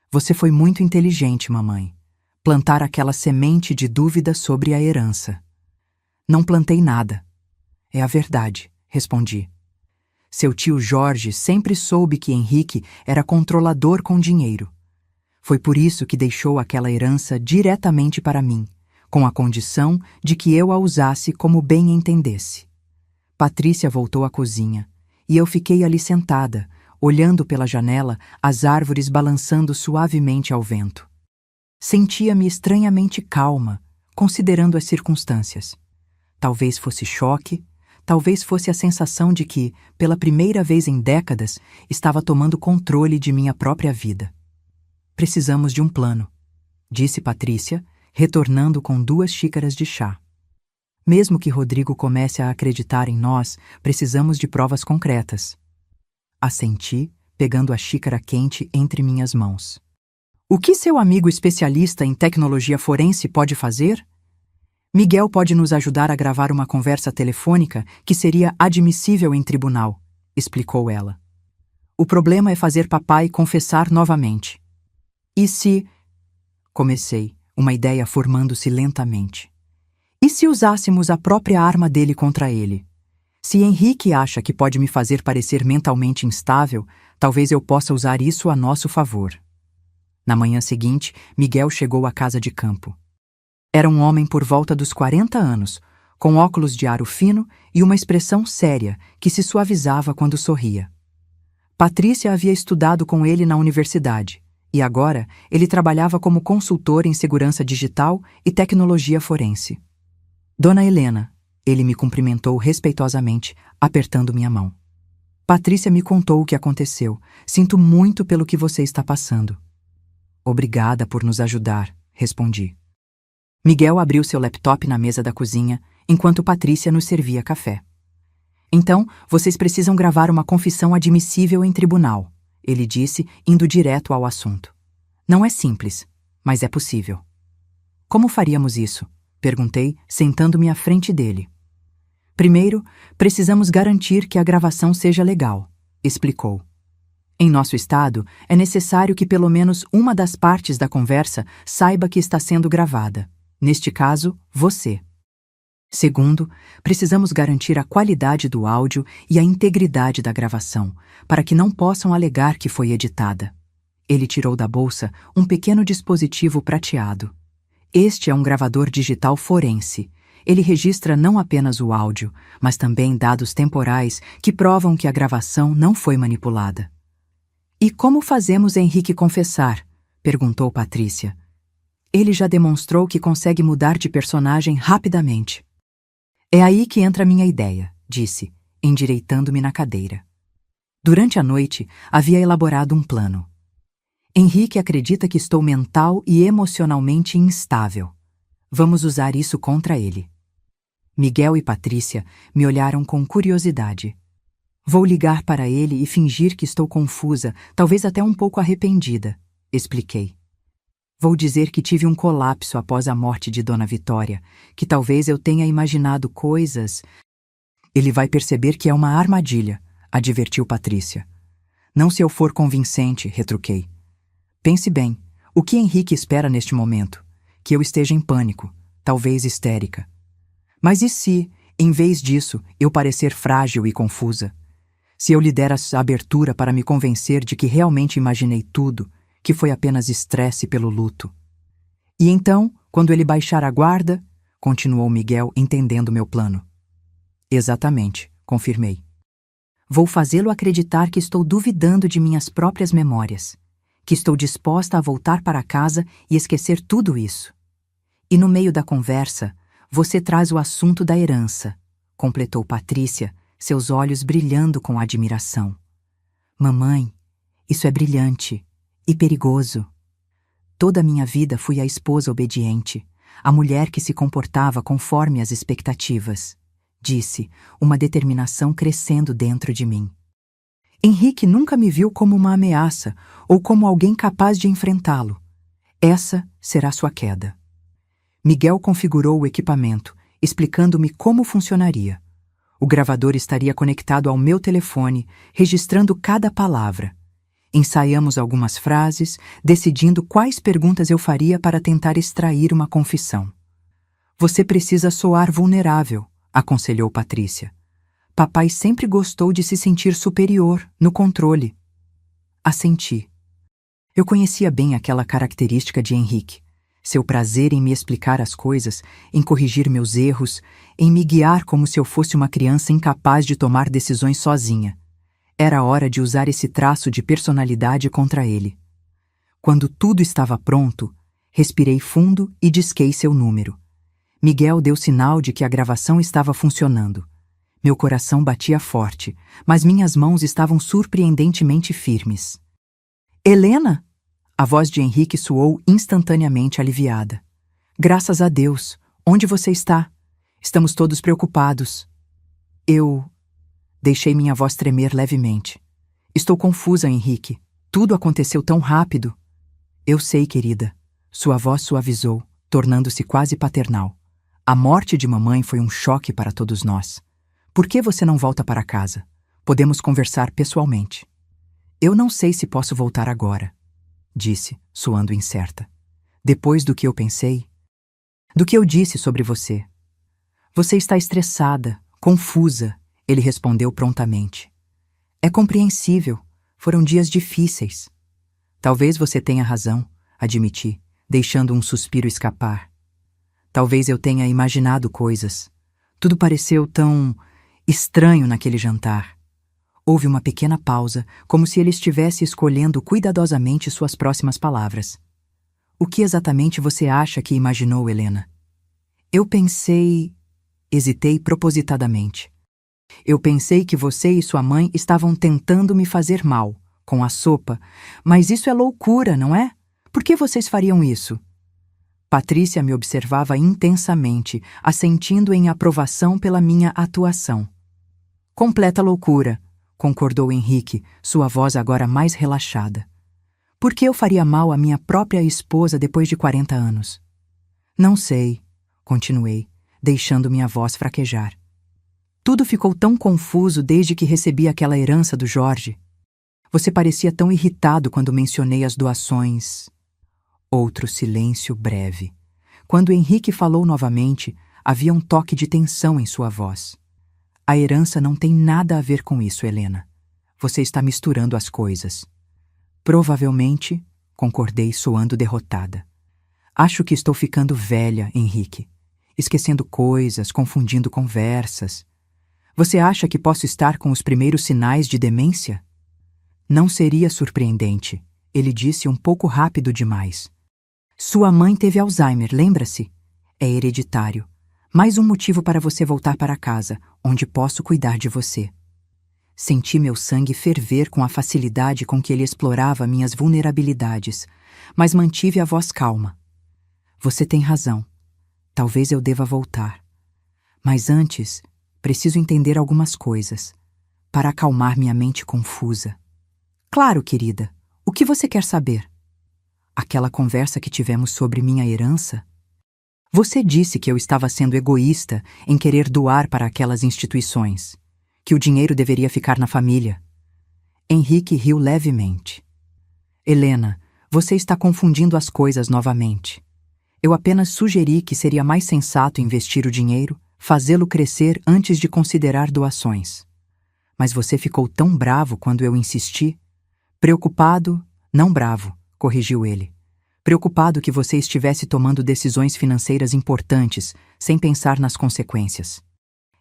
Você foi muito inteligente, mamãe. Plantar aquela semente de dúvida sobre a herança. Não plantei nada. É a verdade, respondi. Seu tio Jorge sempre soube que Henrique era controlador com dinheiro. Foi por isso que deixou aquela herança diretamente para mim, com a condição de que eu a usasse como bem entendesse. Patrícia voltou à cozinha, e eu fiquei ali sentada, olhando pela janela as árvores balançando suavemente ao vento. Sentia-me estranhamente calma, considerando as circunstâncias. Talvez fosse choque, talvez fosse a sensação de que, pela primeira vez em décadas, estava tomando controle de minha própria vida. Precisamos de um plano, disse Patrícia, retornando com 2 xícaras de chá. Mesmo que Rodrigo comece a acreditar em nós, precisamos de provas concretas. Assenti, pegando a xícara quente entre minhas mãos. O que seu amigo especialista em tecnologia forense pode fazer? Miguel pode nos ajudar a gravar uma conversa telefônica que seria admissível em tribunal, explicou ela. O problema é fazer papai confessar novamente. E se... Comecei, uma ideia formando-se lentamente. E se usássemos a própria arma dele contra ele? Se Henrique acha que pode me fazer parecer mentalmente instável, talvez eu possa usar isso a nosso favor. Na manhã seguinte, Miguel chegou à casa de campo. Era um homem por volta dos 40 anos, com óculos de aro fino e uma expressão séria que se suavizava quando sorria. Patrícia havia estudado com ele na universidade, e agora ele trabalhava como consultor em segurança digital e tecnologia forense. Dona Helena, ele me cumprimentou respeitosamente, apertando minha mão. Patrícia me contou o que aconteceu. Sinto muito pelo que você está passando. Obrigada por nos ajudar, respondi. Miguel abriu seu laptop na mesa da cozinha, enquanto Patrícia nos servia café. Então, vocês precisam gravar uma confissão admissível em tribunal, ele disse, indo direto ao assunto. Não é simples, mas é possível. Como faríamos isso? Perguntei, sentando-me à frente dele. Primeiro, precisamos garantir que a gravação seja legal, explicou. Em nosso estado, é necessário que pelo menos uma das partes da conversa saiba que está sendo gravada. Neste caso, você. Segundo, precisamos garantir a qualidade do áudio e a integridade da gravação, para que não possam alegar que foi editada. Ele tirou da bolsa um pequeno dispositivo prateado. Este é um gravador digital forense. Ele registra não apenas o áudio, mas também dados temporais que provam que a gravação não foi manipulada. E como fazemos Henrique confessar? Perguntou Patrícia. Ele já demonstrou que consegue mudar de personagem rapidamente. É aí que entra minha ideia, disse, endireitando-me na cadeira. Durante a noite, havia elaborado um plano. Henrique acredita que estou mental e emocionalmente instável. Vamos usar isso contra ele. Miguel e Patrícia me olharam com curiosidade. Vou ligar para ele e fingir que estou confusa, talvez até um pouco arrependida, expliquei. Vou dizer que tive um colapso após a morte de Dona Vitória, que talvez eu tenha imaginado coisas. Ele vai perceber que é uma armadilha, advertiu Patrícia. Não se eu for convincente, retruquei. Pense bem, o que Henrique espera neste momento? Que eu esteja em pânico, talvez histérica. Mas e se, em vez disso, eu parecer frágil e confusa? Se eu lhe der a abertura para me convencer de que realmente imaginei tudo, que foi apenas estresse pelo luto. E então, quando ele baixar a guarda, continuou Miguel, entendendo meu plano. Exatamente, confirmei. Vou fazê-lo acreditar que estou duvidando de minhas próprias memórias, que estou disposta a voltar para casa e esquecer tudo isso. E no meio da conversa, você traz o assunto da herança, completou Patrícia, seus olhos brilhando com admiração. Mamãe, isso é brilhante e perigoso. Toda a minha vida fui a esposa obediente, a mulher que se comportava conforme as expectativas, disse, uma determinação crescendo dentro de mim. Henrique nunca me viu como uma ameaça ou como alguém capaz de enfrentá-lo. Essa será sua queda. Miguel configurou o equipamento, explicando-me como funcionaria. O gravador estaria conectado ao meu telefone, registrando cada palavra. Ensaiamos algumas frases, decidindo quais perguntas eu faria para tentar extrair uma confissão. Você precisa soar vulnerável, aconselhou Patrícia. Papai sempre gostou de se sentir superior, no controle. Assenti. Eu conhecia bem aquela característica de Henrique. Seu prazer em me explicar as coisas, em corrigir meus erros, em me guiar como se eu fosse uma criança incapaz de tomar decisões sozinha. Era hora de usar esse traço de personalidade contra ele. Quando tudo estava pronto, respirei fundo e disquei seu número. Miguel deu sinal de que a gravação estava funcionando. Meu coração batia forte, mas minhas mãos estavam surpreendentemente firmes. Helena? A voz de Henrique soou instantaneamente aliviada. Graças a Deus. Onde você está? Estamos todos preocupados. Eu... Deixei minha voz tremer levemente. Estou confusa, Henrique. Tudo aconteceu tão rápido. Eu sei, querida. Sua voz suavizou, tornando-se quase paternal. A morte de mamãe foi um choque para todos nós. Por que você não volta para casa? Podemos conversar pessoalmente. Eu não sei se posso voltar agora, disse, soando incerta. Depois do que eu pensei, do que eu disse sobre você. Você está estressada, confusa, ele respondeu prontamente. É compreensível, foram dias difíceis. Talvez você tenha razão, admiti, deixando um suspiro escapar. Talvez eu tenha imaginado coisas. Tudo pareceu tão estranho naquele jantar. Houve uma pequena pausa, como se ele estivesse escolhendo cuidadosamente suas próximas palavras. O que exatamente você acha que imaginou, Helena? Eu pensei... Hesitei propositadamente. Eu pensei que você e sua mãe estavam tentando me fazer mal, com a sopa, mas isso é loucura, não é? Por que vocês fariam isso? Patrícia me observava intensamente, assentindo em aprovação pela minha atuação. Completa loucura, concordou Henrique, sua voz agora mais relaxada. Por que eu faria mal à minha própria esposa depois de 40 anos? Não sei, continuei, deixando minha voz fraquejar. Tudo ficou tão confuso desde que recebi aquela herança do Jorge. Você parecia tão irritado quando mencionei as doações. Outro silêncio breve. Quando Henrique falou novamente, havia um toque de tensão em sua voz. A herança não tem nada a ver com isso, Helena. Você está misturando as coisas. Provavelmente, concordei, soando derrotada. Acho que estou ficando velha, Henrique. Esquecendo coisas, confundindo conversas. Você acha que posso estar com os primeiros sinais de demência? Não seria surpreendente, ele disse um pouco rápido demais. Sua mãe teve Alzheimer, lembra-se? É hereditário. Mais um motivo para você voltar para casa, onde posso cuidar de você. Senti meu sangue ferver com a facilidade com que ele explorava minhas vulnerabilidades, mas mantive a voz calma. Você tem razão. Talvez eu deva voltar. Mas antes, preciso entender algumas coisas, para acalmar minha mente confusa. Claro, querida. O que você quer saber? Aquela conversa que tivemos sobre minha herança? Você disse que eu estava sendo egoísta em querer doar para aquelas instituições, que o dinheiro deveria ficar na família. Henrique riu levemente. Helena, você está confundindo as coisas novamente. Eu apenas sugeri que seria mais sensato investir o dinheiro, fazê-lo crescer antes de considerar doações. Mas você ficou tão bravo quando eu insisti? Preocupado, não bravo, corrigiu ele. Preocupado que você estivesse tomando decisões financeiras importantes, sem pensar nas consequências.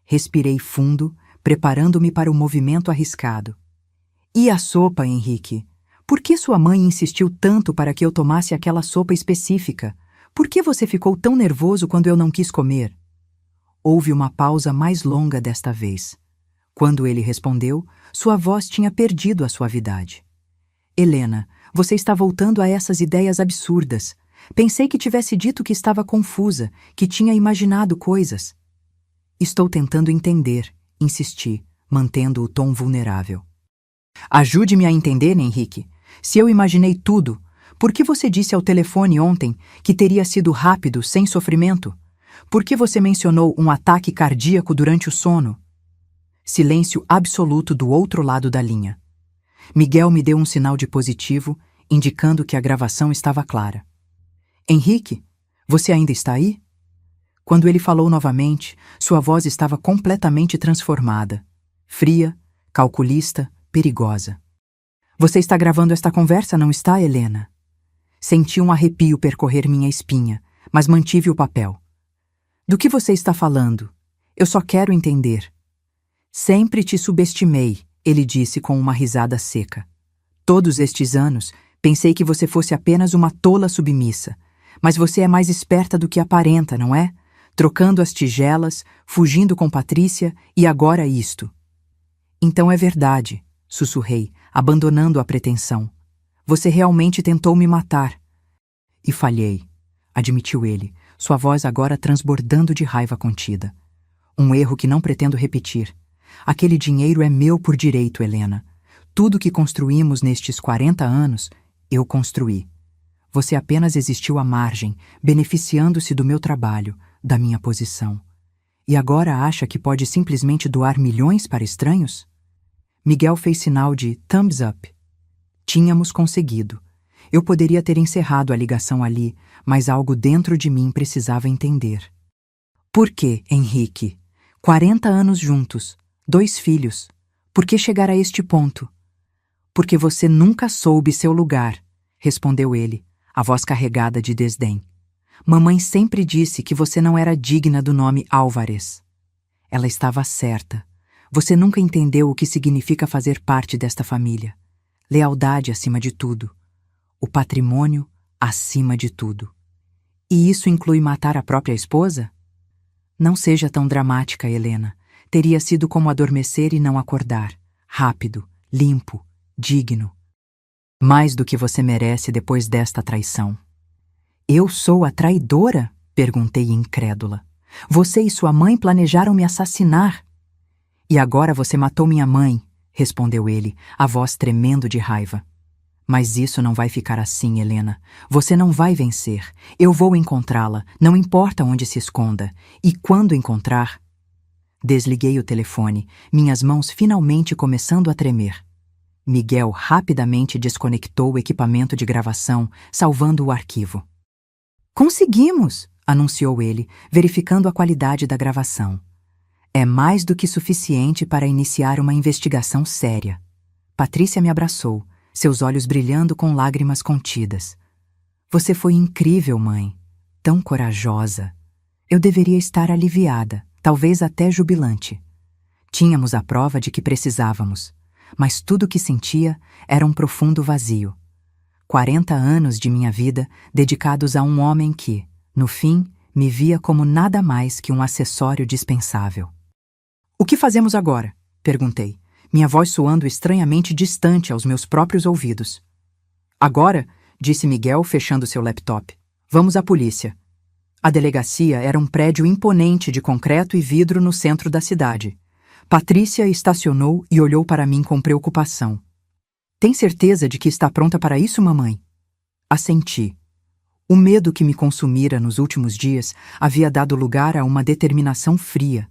Respirei fundo, preparando-me para o movimento arriscado. E a sopa, Henrique? Por que sua mãe insistiu tanto para que eu tomasse aquela sopa específica? Por que você ficou tão nervoso quando eu não quis comer? Houve uma pausa mais longa desta vez. Quando ele respondeu, sua voz tinha perdido a suavidade. Helena, você está voltando a essas ideias absurdas. Pensei que tivesse dito que estava confusa, que tinha imaginado coisas. Estou tentando entender, insisti, mantendo o tom vulnerável. Ajude-me a entender, Henrique. Se eu imaginei tudo, por que você disse ao telefone ontem que teria sido rápido, sem sofrimento? Por que você mencionou um ataque cardíaco durante o sono? Silêncio absoluto do outro lado da linha. Miguel me deu um sinal de positivo, indicando que a gravação estava clara. Henrique, você ainda está aí? Quando ele falou novamente, sua voz estava completamente transformada. Fria, calculista, perigosa. Você está gravando esta conversa, não está, Helena? Senti um arrepio percorrer minha espinha, mas mantive o papel. Do que você está falando? Eu só quero entender. Sempre te subestimei, ele disse com uma risada seca. Todos estes anos, pensei que você fosse apenas uma tola submissa, mas você é mais esperta do que aparenta, não é? Trocando as tigelas, fugindo com Patrícia e agora isto. Então é verdade, sussurrei, abandonando a pretensão. Você realmente tentou me matar. E falhei, admitiu ele, sua voz agora transbordando de raiva contida. Um erro que não pretendo repetir. Aquele dinheiro é meu por direito, Helena. Tudo que construímos nestes 40 anos, eu construí. Você apenas existiu à margem, beneficiando-se do meu trabalho, da minha posição. E agora acha que pode simplesmente doar milhões para estranhos? Miguel fez sinal de thumbs up. Tínhamos conseguido. Eu poderia ter encerrado a ligação ali, mas algo dentro de mim precisava entender. Por que, Henrique? 40 anos juntos, 2 filhos. Por que chegar a este ponto? Porque você nunca soube seu lugar, respondeu ele, a voz carregada de desdém. Mamãe sempre disse que você não era digna do nome Álvares. Ela estava certa. Você nunca entendeu o que significa fazer parte desta família. Lealdade acima de tudo. O patrimônio acima de tudo. E isso inclui matar a própria esposa? Não seja tão dramática, Helena. Teria sido como adormecer e não acordar. Rápido, limpo, digno. Mais do que você merece depois desta traição. Eu sou a traidora? Perguntei incrédula. Você e sua mãe planejaram me assassinar. E agora você matou minha mãe, respondeu ele, a voz tremendo de raiva. Mas isso não vai ficar assim, Helena. Você não vai vencer. Eu vou encontrá-la, não importa onde se esconda. E quando encontrar... Desliguei o telefone, minhas mãos finalmente começando a tremer. Miguel rapidamente desconectou o equipamento de gravação, salvando o arquivo. Conseguimos, anunciou ele, verificando a qualidade da gravação. É mais do que suficiente para iniciar uma investigação séria. Patrícia me abraçou, seus olhos brilhando com lágrimas contidas. Você foi incrível, mãe. Tão corajosa. Eu deveria estar aliviada, talvez até jubilante. Tínhamos a prova de que precisávamos, mas tudo o que sentia era um profundo vazio. 40 anos de minha vida dedicados a um homem que, no fim, me via como nada mais que um acessório dispensável. O que fazemos agora? Perguntei. minha voz soando estranhamente distante aos meus próprios ouvidos. Agora, disse Miguel, fechando seu laptop, vamos à polícia. A delegacia era um prédio imponente de concreto e vidro no centro da cidade. Patrícia estacionou e olhou para mim com preocupação. Tem certeza de que está pronta para isso, mamãe? Assenti. O medo que me consumira nos últimos dias havia dado lugar a uma determinação fria.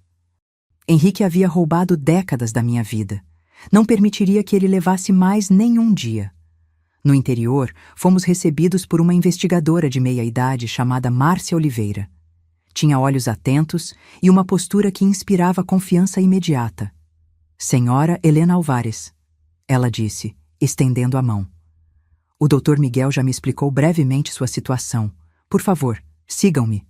Henrique havia roubado décadas da minha vida. Não permitiria que ele levasse mais nenhum dia. No interior, fomos recebidos por uma investigadora de meia-idade chamada Márcia Oliveira. Tinha olhos atentos e uma postura que inspirava confiança imediata. Senhora Helena Álvares, ela disse, estendendo a mão. O Dr. Miguel já me explicou brevemente sua situação. Por favor, sigam-me.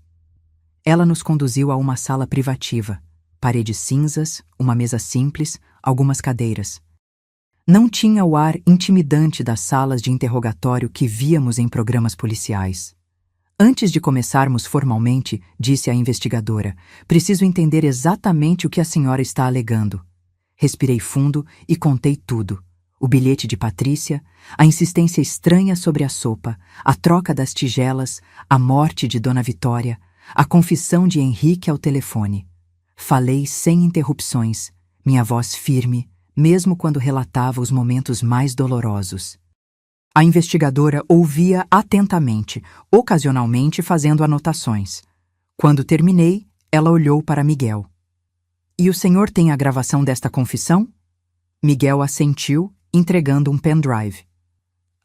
Ela nos conduziu a uma sala privativa. Paredes cinzas, uma mesa simples, algumas cadeiras. Não tinha o ar intimidante das salas de interrogatório que víamos em programas policiais. Antes de começarmos formalmente, disse a investigadora, preciso entender exatamente o que a senhora está alegando. Respirei fundo e contei tudo. O bilhete de Patrícia, a insistência estranha sobre a sopa, a troca das tigelas, a morte de Dona Vitória, a confissão de Henrique ao telefone. Falei sem interrupções, minha voz firme, mesmo quando relatava os momentos mais dolorosos. A investigadora ouvia atentamente, ocasionalmente fazendo anotações. Quando terminei, ela olhou para Miguel. E o senhor tem a gravação desta confissão? Miguel assentiu, entregando um pendrive.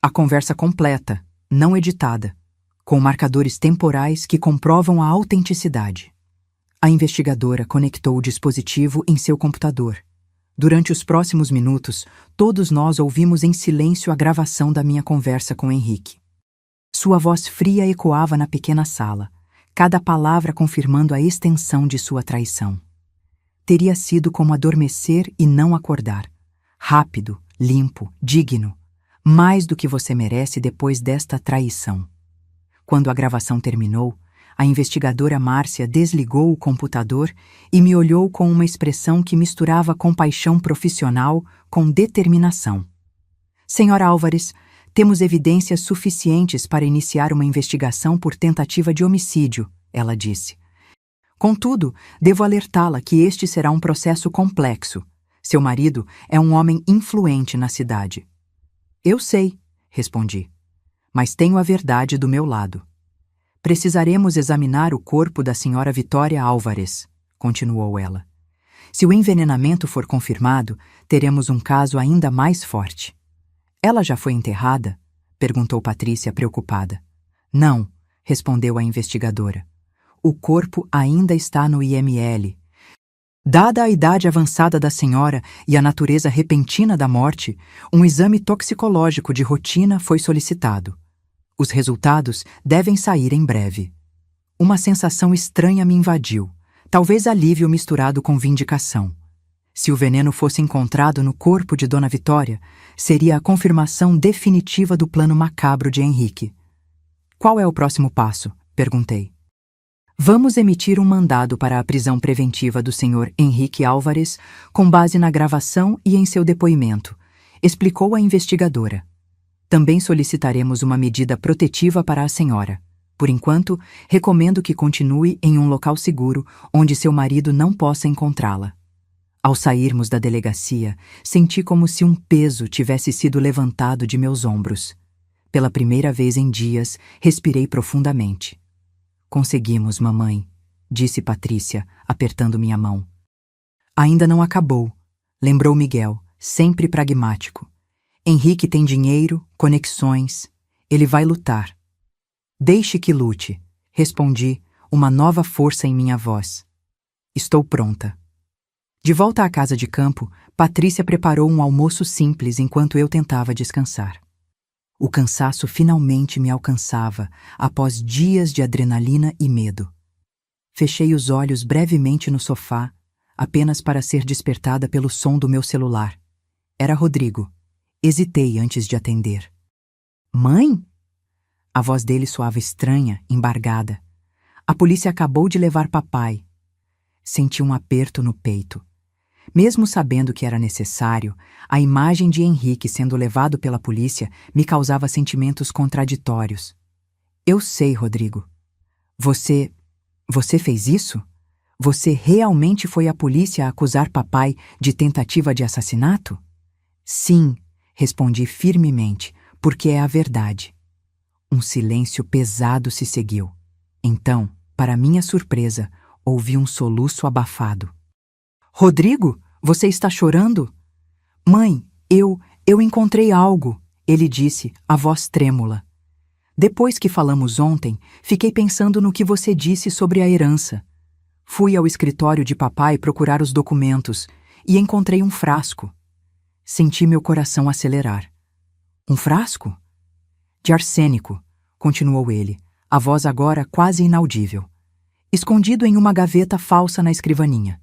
A conversa completa, não editada, com marcadores temporais que comprovam a autenticidade. A investigadora conectou o dispositivo em seu computador. Durante os próximos minutos, todos nós ouvimos em silêncio a gravação da minha conversa com Henrique. Sua voz fria ecoava na pequena sala, cada palavra confirmando a extensão de sua traição. Teria sido como adormecer e não acordar. Rápido, limpo, digno. Mais do que você merece depois desta traição. Quando a gravação terminou, a investigadora Márcia desligou o computador e me olhou com uma expressão que misturava compaixão profissional com determinação. Senhora Álvares, temos evidências suficientes para iniciar uma investigação por tentativa de homicídio, ela disse. Contudo, devo alertá-la que este será um processo complexo. Seu marido é um homem influente na cidade. Eu sei, respondi, mas tenho a verdade do meu lado. Precisaremos examinar o corpo da senhora Vitória Álvares, continuou ela. Se o envenenamento for confirmado, teremos um caso ainda mais forte. Ela já foi enterrada? Perguntou Patrícia, preocupada. Não, respondeu a investigadora. O corpo ainda está no IML. Dada a idade avançada da senhora e a natureza repentina da morte, um exame toxicológico de rotina foi solicitado. Os resultados devem sair em breve. Uma sensação estranha me invadiu, talvez alívio misturado com vindicação. Se o veneno fosse encontrado no corpo de Dona Vitória, seria a confirmação definitiva do plano macabro de Henrique. Qual é o próximo passo? Perguntei. Vamos emitir um mandado para a prisão preventiva do Sr. Henrique Álvares com base na gravação e em seu depoimento, explicou a investigadora. Também solicitaremos uma medida protetiva para a senhora. Por enquanto, recomendo que continue em um local seguro onde seu marido não possa encontrá-la. Ao sairmos da delegacia, senti como se um peso tivesse sido levantado de meus ombros. Pela primeira vez em dias, respirei profundamente. Conseguimos, mamãe, disse Patrícia, apertando minha mão. Ainda não acabou, lembrou Miguel, sempre pragmático. Henrique tem dinheiro, conexões. Ele vai lutar. Deixe que lute, respondi, uma nova força em minha voz. Estou pronta. De volta à casa de campo, Patrícia preparou um almoço simples enquanto eu tentava descansar. O cansaço finalmente me alcançava após dias de adrenalina e medo. Fechei os olhos brevemente no sofá, apenas para ser despertada pelo som do meu celular. Era Rodrigo. Hesitei antes de atender. Mãe? A voz dele soava estranha, embargada. A polícia acabou de levar papai. Senti um aperto no peito. Mesmo sabendo que era necessário, a imagem de Henrique sendo levado pela polícia me causava sentimentos contraditórios. Eu sei, Rodrigo. Você fez isso? Você realmente foi à polícia acusar papai de tentativa de assassinato? Sim, respondi firmemente, porque é a verdade. Um silêncio pesado se seguiu. Então, para minha surpresa, ouvi um soluço abafado. Rodrigo, você está chorando? Mãe, eu encontrei algo, ele disse, a voz trêmula. Depois que falamos ontem, fiquei pensando no que você disse sobre a herança. Fui ao escritório de papai procurar os documentos e encontrei um frasco. Senti meu coração acelerar. Um frasco? De arsênico, continuou ele, a voz agora quase inaudível. Escondido em uma gaveta falsa na escrivaninha.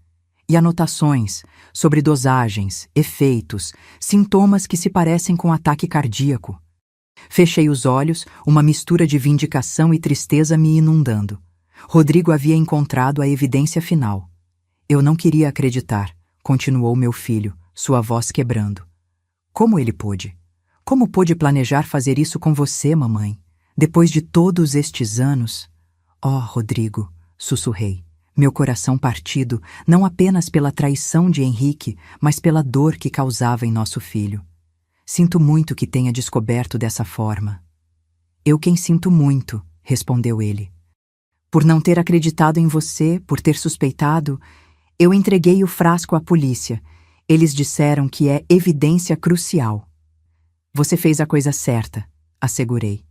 E anotações sobre dosagens, efeitos, sintomas que se parecem com ataque cardíaco. Fechei os olhos, uma mistura de vindicação e tristeza me inundando. Rodrigo havia encontrado a evidência final. Eu não queria acreditar, continuou meu filho, sua voz quebrando. Como ele pôde? Como pôde planejar fazer isso com você, mamãe? Depois de todos estes anos? Oh, Rodrigo, sussurrei, meu coração partido, não apenas pela traição de Henrique, mas pela dor que causava em nosso filho. Sinto muito que tenha descoberto dessa forma. Eu quem sinto muito, respondeu ele. Por não ter acreditado em você, por ter suspeitado, eu entreguei o frasco à polícia. Eles disseram que é evidência crucial. Você fez a coisa certa, assegurei.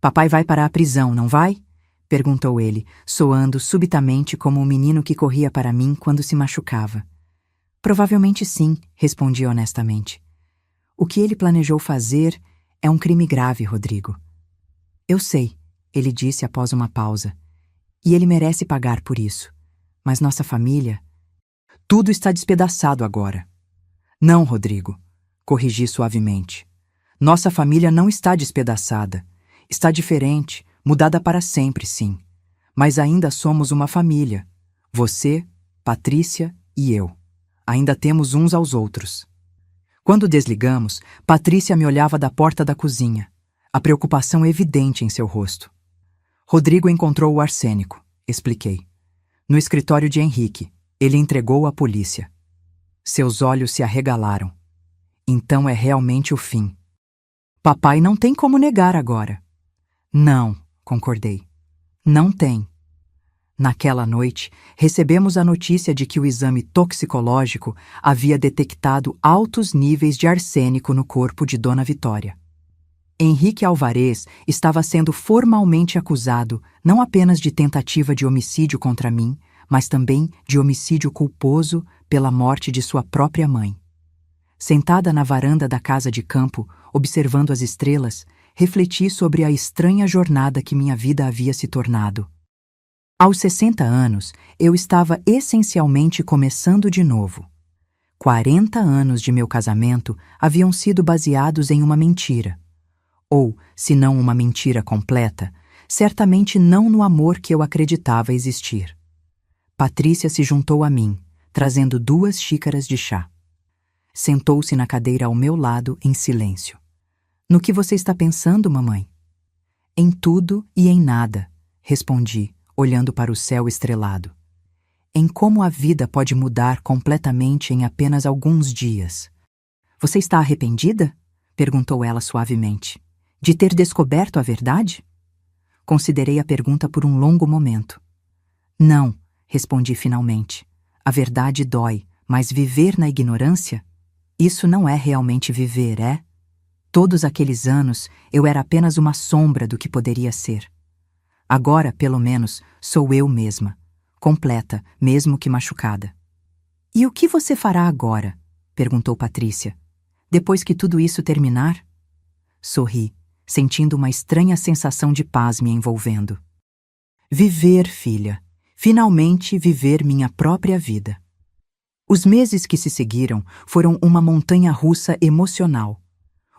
Papai vai para a prisão, não vai? Perguntou ele, soando subitamente como um menino que corria para mim quando se machucava. Provavelmente sim, respondi honestamente. O que ele planejou fazer é um crime grave, Rodrigo. Eu sei, ele disse após uma pausa. E ele merece pagar por isso. Mas nossa família... Tudo está despedaçado agora. Não, Rodrigo, corrigi suavemente. Nossa família não está despedaçada. Está diferente, mudada para sempre, sim. Mas ainda somos uma família. Você, Patrícia e eu. Ainda temos uns aos outros. Quando desligamos, Patrícia me olhava da porta da cozinha, a preocupação evidente em seu rosto. Rodrigo encontrou o arsênico, expliquei. No escritório de Henrique, ele entregou à polícia. Seus olhos se arregalaram. Então é realmente o fim. Papai não tem como negar agora. Não, concordei. Não tem. Naquela noite, recebemos a notícia de que o exame toxicológico havia detectado altos níveis de arsênico no corpo de Dona Vitória. Henrique Alvarez estava sendo formalmente acusado não apenas de tentativa de homicídio contra mim, mas também de homicídio culposo pela morte de sua própria mãe. Sentada na varanda da casa de campo, observando as estrelas, refleti sobre a estranha jornada que minha vida havia se tornado. Aos 60 anos, eu estava essencialmente começando de novo. 40 anos de meu casamento haviam sido baseados em uma mentira. Ou, se não uma mentira completa, certamente não no amor que eu acreditava existir. Patrícia se juntou a mim, trazendo 2 xícaras de chá. Sentou-se na cadeira ao meu lado em silêncio. No que você está pensando, mamãe? Em tudo e em nada, respondi, olhando para o céu estrelado. Em como a vida pode mudar completamente em apenas alguns dias. Você está arrependida? Perguntou ela suavemente. De ter descoberto a verdade? Considerei a pergunta por um longo momento. Não, respondi finalmente. A verdade dói, mas viver na ignorância? Isso não é realmente viver, é? Todos aqueles anos eu era apenas uma sombra do que poderia ser. Agora, pelo menos, sou eu mesma, completa, mesmo que machucada. E o que você fará agora? Perguntou Patrícia. Depois que tudo isso terminar? Sorri, sentindo uma estranha sensação de paz me envolvendo. Viver, filha. Finalmente viver minha própria vida. Os meses que se seguiram foram uma montanha-russa emocional.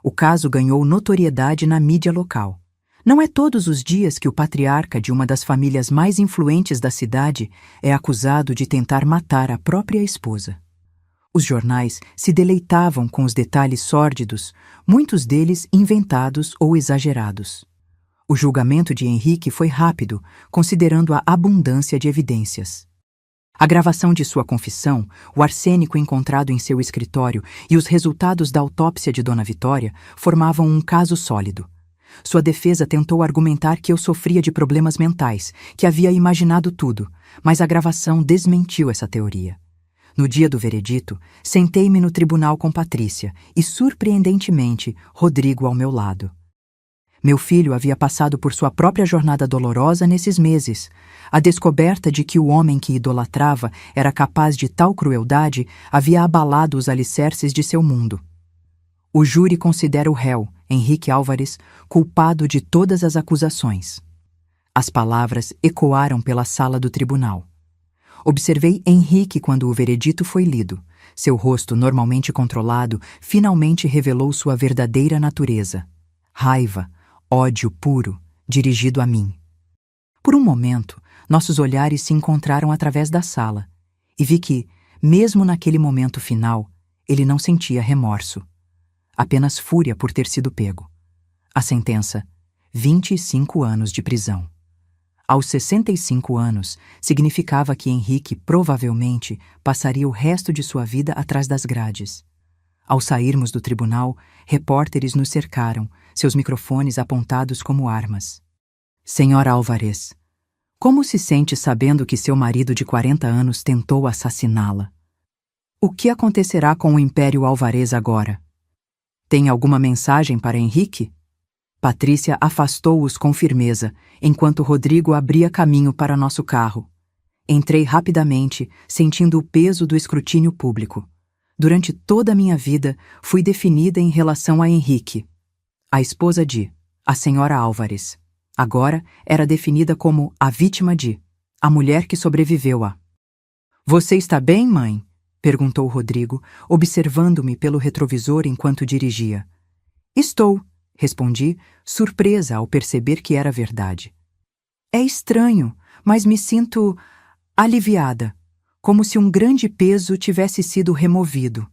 O caso ganhou notoriedade na mídia local. Não é todos os dias que o patriarca de uma das famílias mais influentes da cidade é acusado de tentar matar a própria esposa. Os jornais se deleitavam com os detalhes sórdidos, muitos deles inventados ou exagerados. O julgamento de Henrique foi rápido, considerando a abundância de evidências. A gravação de sua confissão, o arsênico encontrado em seu escritório e os resultados da autópsia de Dona Vitória formavam um caso sólido. Sua defesa tentou argumentar que eu sofria de problemas mentais, que havia imaginado tudo, mas a gravação desmentiu essa teoria. No dia do veredito, sentei-me no tribunal com Patrícia e, surpreendentemente, Rodrigo ao meu lado. Meu filho havia passado por sua própria jornada dolorosa nesses meses. A descoberta de que o homem que idolatrava era capaz de tal crueldade havia abalado os alicerces de seu mundo. O júri considera o réu, Henrique Álvares, culpado de todas as acusações. As palavras ecoaram pela sala do tribunal. Observei Henrique quando o veredito foi lido. Seu rosto, normalmente controlado, finalmente revelou sua verdadeira natureza. Raiva, ódio puro, dirigido a mim. Por um momento, nossos olhares se encontraram através da sala, e vi que, mesmo naquele momento final, ele não sentia remorso. Apenas fúria por ter sido pego. A sentença: 25 anos de prisão. Aos 65 anos, significava que Henrique provavelmente passaria o resto de sua vida atrás das grades. Ao sairmos do tribunal, repórteres nos cercaram, seus microfones apontados como armas. Senhora Álvares, como se sente sabendo que seu marido de 40 anos tentou assassiná-la? O que acontecerá com o Império Álvares agora? Tem alguma mensagem para Henrique? Patrícia afastou-os com firmeza, enquanto Rodrigo abria caminho para nosso carro. Entrei rapidamente, sentindo o peso do escrutínio público. Durante toda a minha vida, fui definida em relação a Henrique, a esposa de, a senhora Álvares. Agora era definida como a vítima de, a mulher que sobreviveu a. Você está bem, mãe? Perguntou Rodrigo, observando-me pelo retrovisor enquanto dirigia. Estou, respondi, surpresa ao perceber que era verdade. É estranho, mas me sinto aliviada, como se um grande peso tivesse sido removido.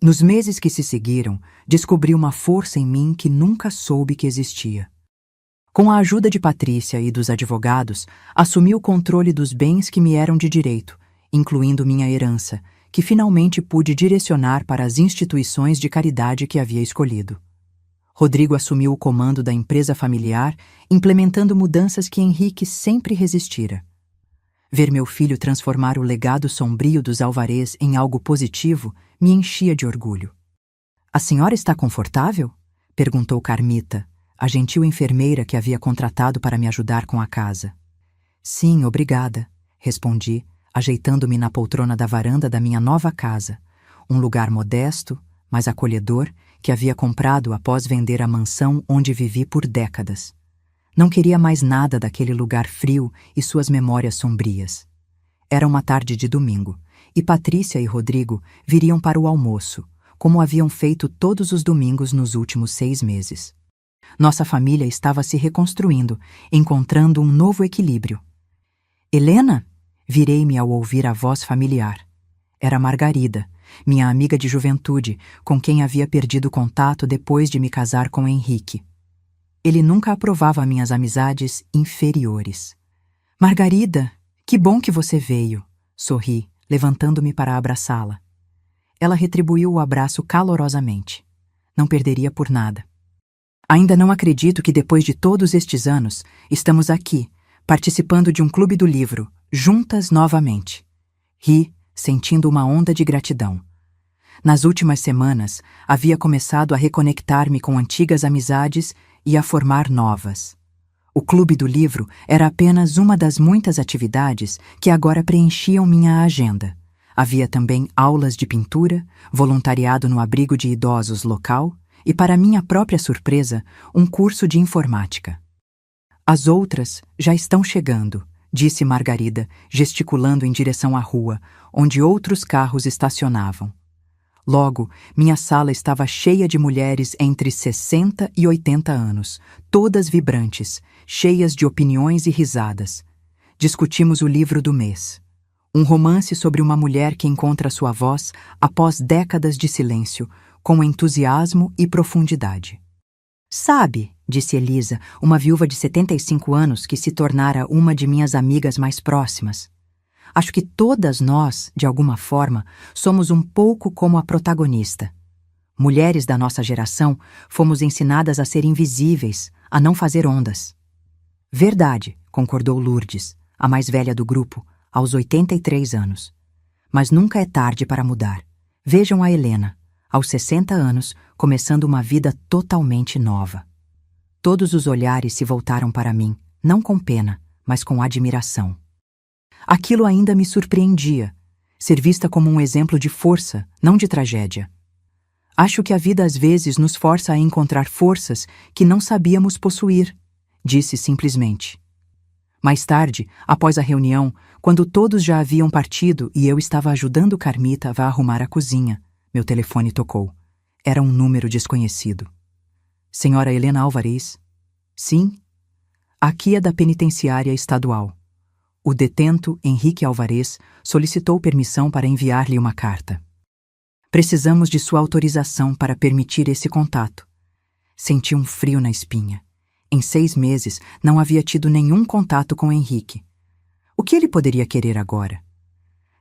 Nos meses que se seguiram, descobri uma força em mim que nunca soube que existia. Com a ajuda de Patrícia e dos advogados, assumi o controle dos bens que me eram de direito, incluindo minha herança, que finalmente pude direcionar para as instituições de caridade que havia escolhido. Rodrigo assumiu o comando da empresa familiar, implementando mudanças que Henrique sempre resistira. Ver meu filho transformar o legado sombrio dos Álvares em algo positivo me enchia de orgulho. A senhora está confortável? Perguntou Carmita, a gentil enfermeira que havia contratado para me ajudar com a casa. Sim, obrigada, respondi, ajeitando-me na poltrona da varanda da minha nova casa, um lugar modesto, mas acolhedor, que havia comprado após vender a mansão onde vivi por décadas. Não queria mais nada daquele lugar frio e suas memórias sombrias. Era uma tarde de domingo, e Patrícia e Rodrigo viriam para o almoço, como haviam feito todos os domingos nos últimos 6 meses. Nossa família estava se reconstruindo, encontrando um novo equilíbrio. Helena? Virei-me ao ouvir a voz familiar. Era Margarida, minha amiga de juventude, com quem havia perdido contato depois de me casar com Henrique. Ele nunca aprovava minhas amizades inferiores. Margarida, que bom que você veio, sorri, levantando-me para abraçá-la. Ela retribuiu o abraço calorosamente. Não perderia por nada. Ainda não acredito que depois de todos estes anos, estamos aqui, participando de um clube do livro, juntas novamente. Ri, sentindo uma onda de gratidão. Nas últimas semanas, havia começado a reconectar-me com antigas amizades e a formar novas. O clube do livro era apenas uma das muitas atividades que agora preenchiam minha agenda. Havia também aulas de pintura, voluntariado no abrigo de idosos local e, para minha própria surpresa, um curso de informática. As outras já estão chegando, disse Margarida, gesticulando em direção à rua, onde outros carros estacionavam. Logo, minha sala estava cheia de mulheres entre 60 e 80 anos, todas vibrantes, cheias de opiniões e risadas. Discutimos o livro do mês. Um romance sobre uma mulher que encontra sua voz após décadas de silêncio, com entusiasmo e profundidade. Sabe, disse Elisa, uma viúva de 75 anos que se tornara uma de minhas amigas mais próximas. Acho que todas nós, de alguma forma, somos um pouco como a protagonista. Mulheres da nossa geração fomos ensinadas a ser invisíveis, a não fazer ondas. Verdade, concordou Lourdes, a mais velha do grupo, aos 83 anos. Mas nunca é tarde para mudar. Vejam a Helena, aos 60 anos, começando uma vida totalmente nova. Todos os olhares se voltaram para mim, não com pena, mas com admiração. Aquilo ainda me surpreendia, ser vista como um exemplo de força, não de tragédia. Acho que a vida às vezes nos força a encontrar forças que não sabíamos possuir, disse simplesmente. Mais tarde, após a reunião, quando todos já haviam partido e eu estava ajudando Carmita a arrumar a cozinha, meu telefone tocou. Era um número desconhecido. Senhora Helena Álvares? Sim? Aqui é da penitenciária estadual. O detento Henrique Álvares solicitou permissão para enviar-lhe uma carta. Precisamos de sua autorização para permitir esse contato. Senti um frio na espinha. Em 6 meses, não havia tido nenhum contato com Henrique. O que ele poderia querer agora?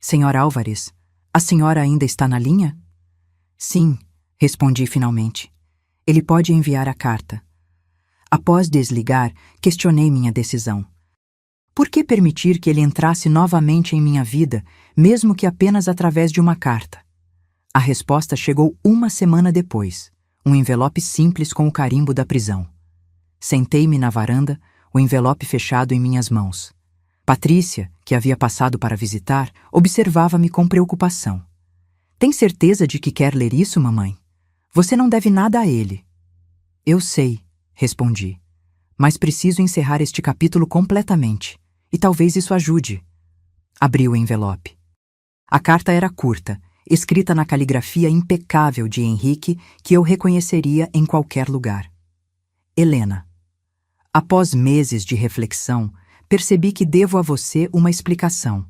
Senhora Álvares, a senhora ainda está na linha? Sim, respondi finalmente. Ele pode enviar a carta. Após desligar, questionei minha decisão. Por que permitir que ele entrasse novamente em minha vida, mesmo que apenas através de uma carta? A resposta chegou 1 semana depois, um envelope simples com o carimbo da prisão. Sentei-me na varanda, o envelope fechado em minhas mãos. Patrícia, que havia passado para visitar, observava-me com preocupação. Tem certeza de que quer ler isso, mamãe? Você não deve nada a ele. Eu sei, respondi. Mas preciso encerrar este capítulo completamente, e talvez isso ajude. Abri o envelope. A carta era curta, escrita na caligrafia impecável de Henrique, que eu reconheceria em qualquer lugar. Helena. Após meses de reflexão, percebi que devo a você uma explicação.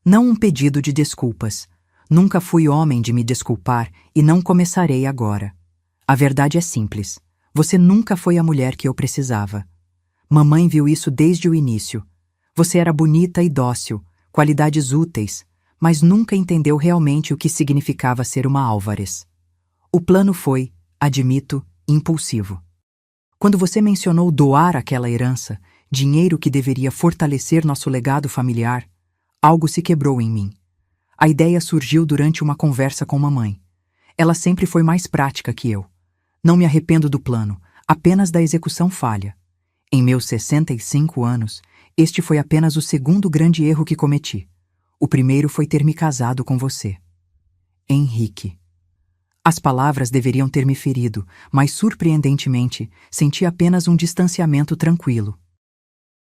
Não um pedido de desculpas. Nunca fui homem de me desculpar e não começarei agora. A verdade é simples. Você nunca foi a mulher que eu precisava. Mamãe viu isso desde o início. Você era bonita e dócil, qualidades úteis, mas nunca entendeu realmente o que significava ser uma Álvares. O plano foi, admito, impulsivo. Quando você mencionou doar aquela herança, dinheiro que deveria fortalecer nosso legado familiar, algo se quebrou em mim. A ideia surgiu durante uma conversa com mamãe. Ela sempre foi mais prática que eu. Não me arrependo do plano, apenas da execução falha. Em meus 65 anos, este foi apenas o segundo grande erro que cometi. O primeiro foi ter me casado com você. Henrique. As palavras deveriam ter me ferido, mas surpreendentemente, senti apenas um distanciamento tranquilo.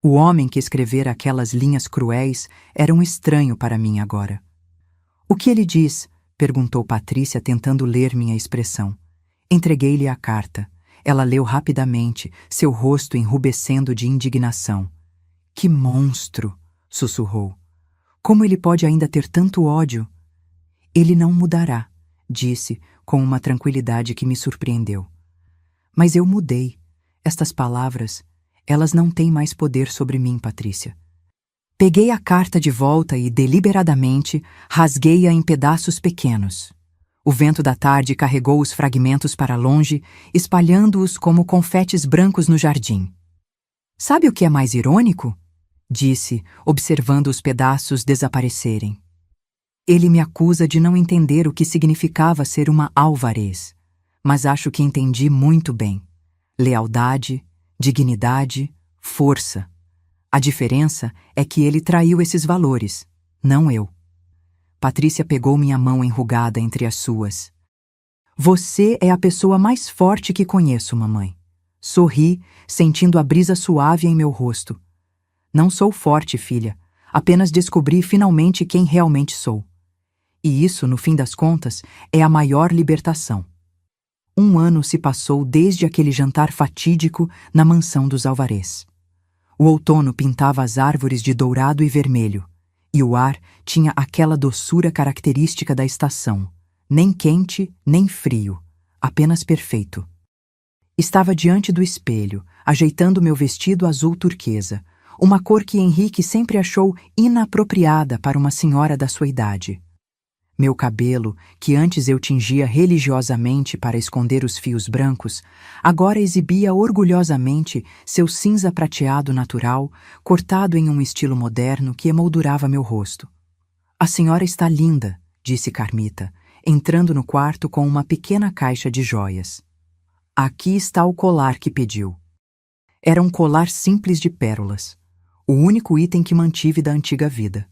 O homem que escrevera aquelas linhas cruéis era um estranho para mim agora. O que ele diz? Perguntou Patrícia, tentando ler minha expressão. Entreguei-lhe a carta. Ela leu rapidamente, seu rosto enrubescendo de indignação. Que monstro! Sussurrou. Como ele pode ainda ter tanto ódio? Ele não mudará, disse, com uma tranquilidade que me surpreendeu. Mas eu mudei. Estas palavras, elas não têm mais poder sobre mim, Patrícia. Peguei a carta de volta e, deliberadamente, rasguei-a em pedaços pequenos. O vento da tarde carregou os fragmentos para longe, espalhando-os como confetes brancos no jardim. Sabe o que é mais irônico? Disse, observando os pedaços desaparecerem. Ele me acusa de não entender o que significava ser uma Álvares, mas acho que entendi muito bem. Lealdade, dignidade, força. A diferença é que ele traiu esses valores, não eu. Patrícia pegou minha mão enrugada entre as suas. Você é a pessoa mais forte que conheço, mamãe. Sorri, sentindo a brisa suave em meu rosto. Não sou forte, filha. Apenas descobri finalmente quem realmente sou. E isso, no fim das contas, é a maior libertação. 1 ano se passou desde aquele jantar fatídico na mansão dos Álvares. O outono pintava as árvores de dourado e vermelho, e o ar tinha aquela doçura característica da estação, nem quente nem frio, apenas perfeito. Estava diante do espelho, ajeitando meu vestido azul turquesa, uma cor que Henrique sempre achou inapropriada para uma senhora da sua idade. Meu cabelo, que antes eu tingia religiosamente para esconder os fios brancos, agora exibia orgulhosamente seu cinza prateado natural, cortado em um estilo moderno que emoldurava meu rosto. "A senhora está linda", disse Carmita, entrando no quarto com uma pequena caixa de joias. "Aqui está o colar que pediu." Era um colar simples de pérolas, o único item que mantive da antiga vida.